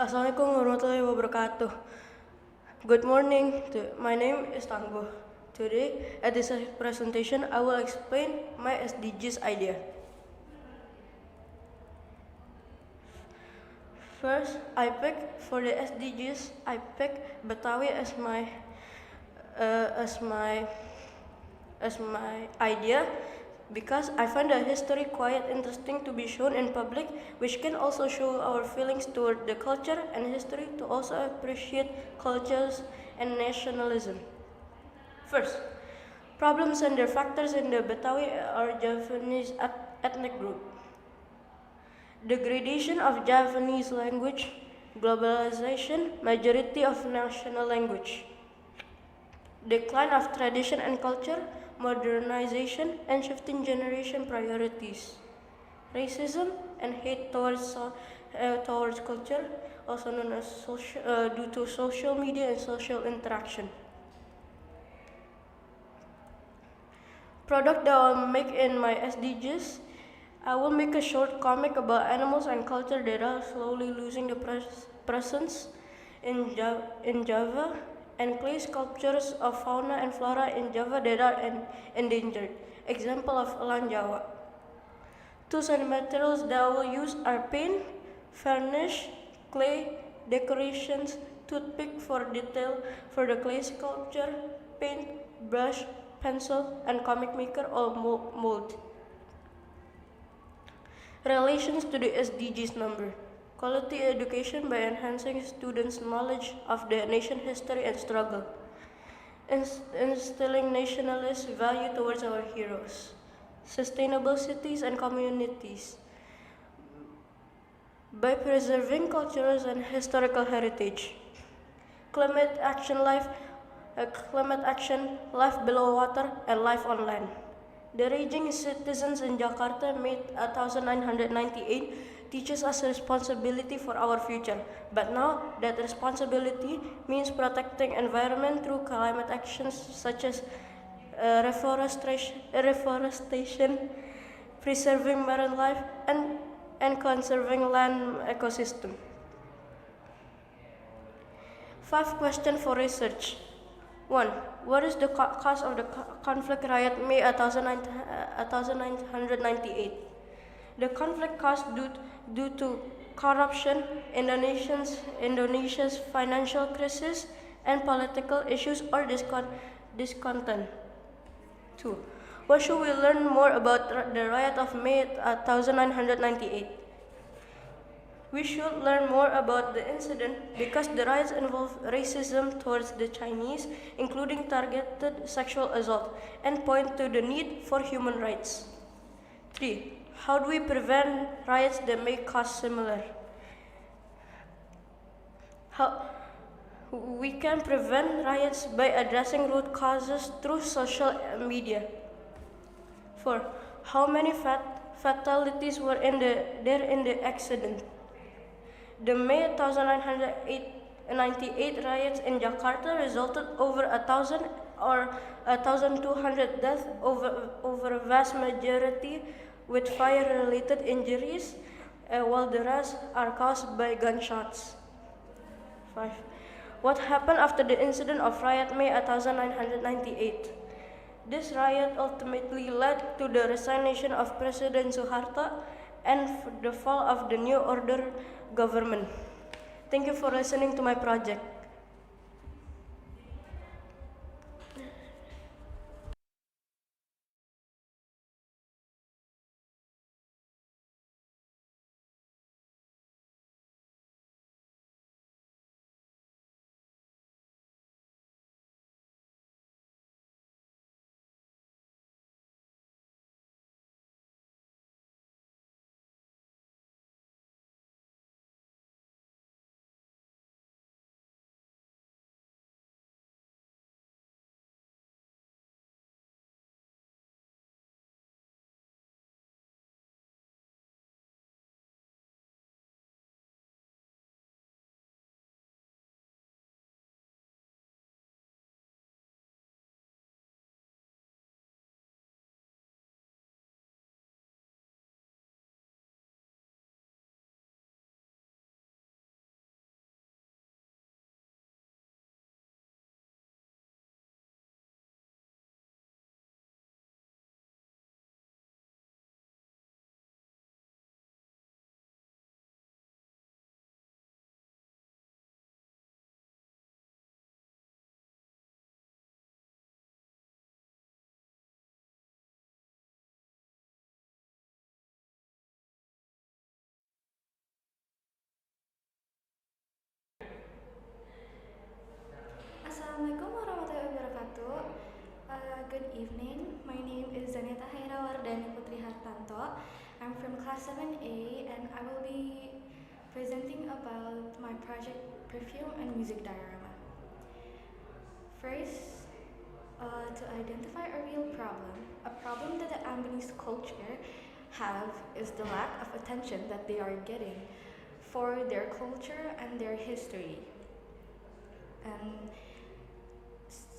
Speaker 11: Assalamualaikum warahmatullahi wabarakatuh. Good morning. My name is Tangguh. Today, at this presentation, I will explain my SDGs idea. First, for the SDGs, I pick Betawi as my idea because I find the history quite interesting to be shown in public, which can also show our feelings toward the culture and history to also appreciate cultures and nationalism. First, problems and their factors in the Betawi or Javanese ethnic group. Degradation of Javanese language, globalization, majority of national language. Decline of tradition and culture, modernization, and shifting generation priorities. Racism and hate towards culture, also known as due to social media and social interaction. Product that I'll make in my SDGs, I will make a short comic about animals and culture that are slowly losing the presence in Java, and clay sculptures of fauna and flora in Java that are endangered. Example of Elang Jawa. Tools and materials that I will use are paint, varnish, clay, decorations, toothpick for detail for the clay sculpture, paint, brush, pencil, and comic maker or mold. Relations to the SDGs number. Quality education by enhancing students' knowledge of their nation history and struggle. Instilling nationalist value towards our heroes. Sustainable cities and communities. By preserving cultural and historical heritage. Climate action, life below water, and life on land. The Raging Citizens in Jakarta, made 1998, teaches us responsibility for our future. But now that responsibility means protecting environment through climate actions such as reforestation, preserving marine life, and conserving land ecosystem. 5 questions for research. 1. What is the cause of the conflict riot May 1998? The conflict caused due to corruption, Indonesia's financial crisis, and political issues or discontent. 2. What should we learn more about the riot of May 1998? We should learn more about the incident because the riots involve racism towards the Chinese, including targeted sexual assault, and point to the need for human rights. 3. How do we prevent riots that may cause similar? We can prevent riots by addressing root causes through social media. 4. How many fatalities were there in the accident? The May 1998 riots in Jakarta resulted over 1,000 or 1,200 deaths, over a vast majority with fire-related injuries, while the rest are caused by gunshots. 5. What happened after the incident of riot May 1998? This riot ultimately led to the resignation of President Suharto and the fall of the New Order government. Thank you for listening to my project.
Speaker 16: evening. My name is Zaneta Hairawardani Putri Hartanto. I'm from Class 7A and I will be presenting about my project Perfume and Music Diorama. First, to identify a real problem, a problem that the Ambonese culture have is the lack of attention that they are getting for their culture and their history. And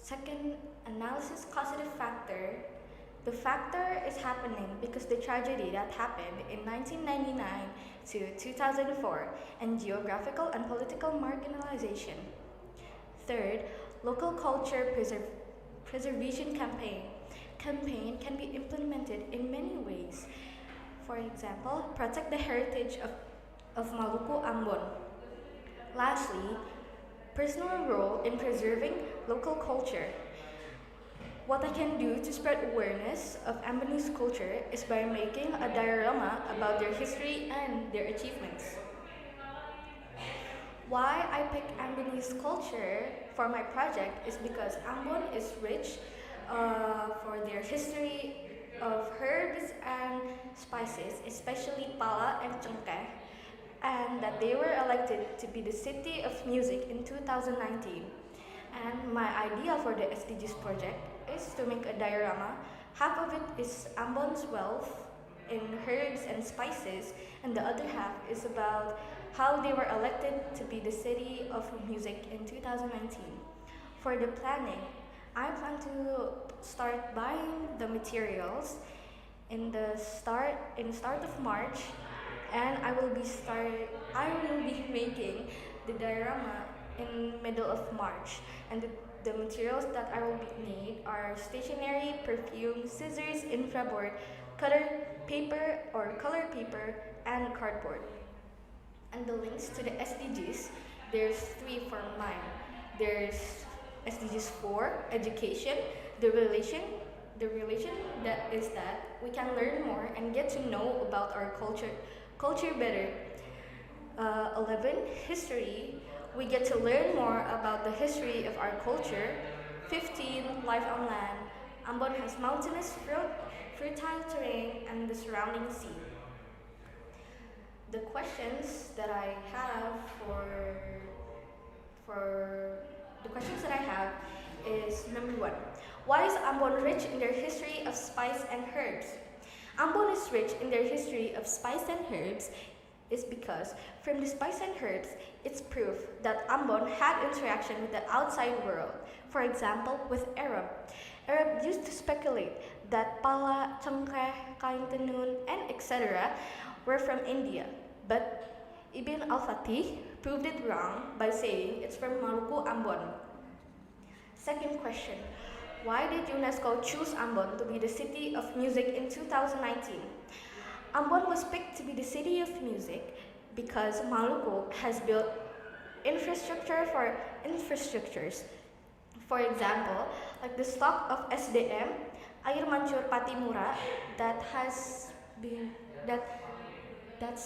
Speaker 16: second, analysis causative factor. The factor is happening because the tragedy that happened in 1999 to 2004 and geographical and political marginalization. Third, local culture preservation campaign. Campaign can be implemented in many ways. For example, protect the heritage of Maluku Ambon. Lastly, personal role in preserving local culture. What I can do to spread awareness of Ambonese culture is by making a diorama about their history and their achievements. Why I picked Ambonese culture for my project is because Ambon is rich for their history of herbs and spices, especially pala and cengkeh, and that they were elected to be the City of Music in 2019. And my idea for the SDGs project is to make a diorama. Half of it is Ambon's wealth in herbs and spices, and the other half is about how they were elected to be the City of Music in 2019. For the planning, I plan to start buying the materials in the start of March, and I will be making the diorama in middle of March. And the materials that I will need are stationery, perfume, scissors, infraboard, color paper, and cardboard. And the links to the SDGs, there's 3 for mine. There's SDGs 4, education, the relation that is that we can learn more and get to know about our culture better. 11, history, we get to learn more about the history of our culture. 15, life on land. Ambon has mountainous, fertile terrain and the surrounding sea. The questions that I have is number 1. Why is Ambon rich in their history of spice and herbs? Ambon is rich in their history of spice and herbs is because from the spice and herbs, it's proof that Ambon had interaction with the outside world. For example, with Arab. Arab used to speculate that pala, cengkeh, kain tenun, and etc. were from India. But Ibn al-Fatih proved it wrong by saying it's from Maluku Ambon. Second question, why did UNESCO choose Ambon to be the City of Music in 2019? Ambon was picked to be the City of Music because Maluku has built infrastructures. For example, like the stock of SDM, Air Mancur Patimura, that's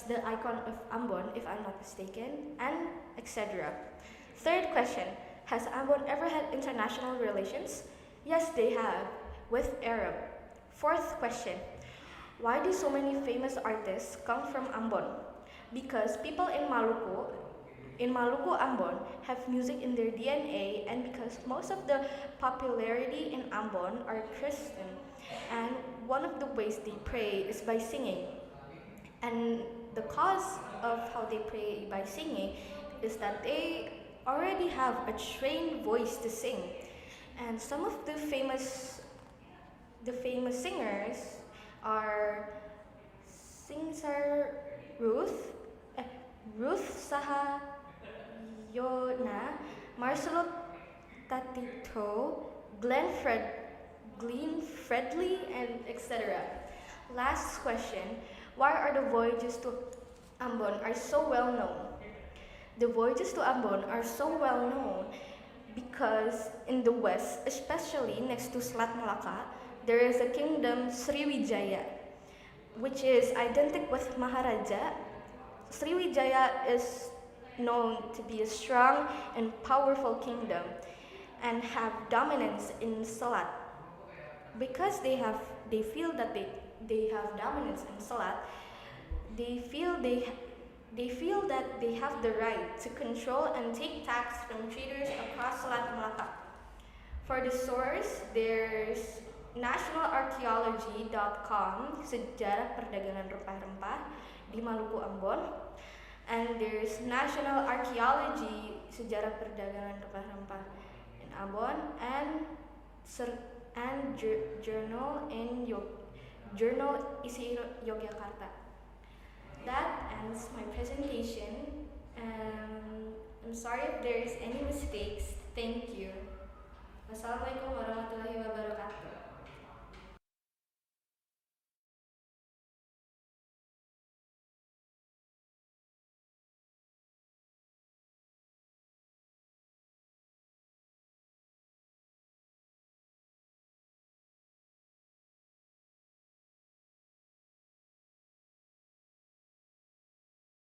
Speaker 16: the icon of Ambon, if I'm not mistaken, and etc. Third question, has Ambon ever had international relations? Yes, they have, with Arab. Fourth question, why do so many famous artists come from Ambon? Because people in Maluku Ambon have music in their DNA, and because most of the popularity in Ambon are Christian, and one of the ways they pray is by singing. And the cause of how they pray by singing is that they already have a trained voice to sing. And some of the famous singers are Ruth Saha Yona, Marcelo Tatito, Glenn Fredley, and etc. Last question, why are the voyages to Ambon are so well known? The voyages to Ambon are so well known because in the west, especially next to Selat Malaka, there is a kingdom Sriwijaya, which is identical with Maharaja. Sriwijaya is known to be a strong and powerful kingdom and have dominance in Selat. because they feel that they have dominance in Salat, they feel that they have the right to control and take tax from traders across Selat Melaka. For the source, there's nationalarchaeology.com, Sejarah Perdagangan Rempah-Rempah di Maluku Ambon, and there's National Archaeology, Sejarah Perdagangan Rempah-Rempah in Ambon, and Journal Isi Yogyakarta. That ends my presentation. I'm sorry if there is any mistakes. Thank you. Wassalamualaikum warahmatullahi wabarakatuh.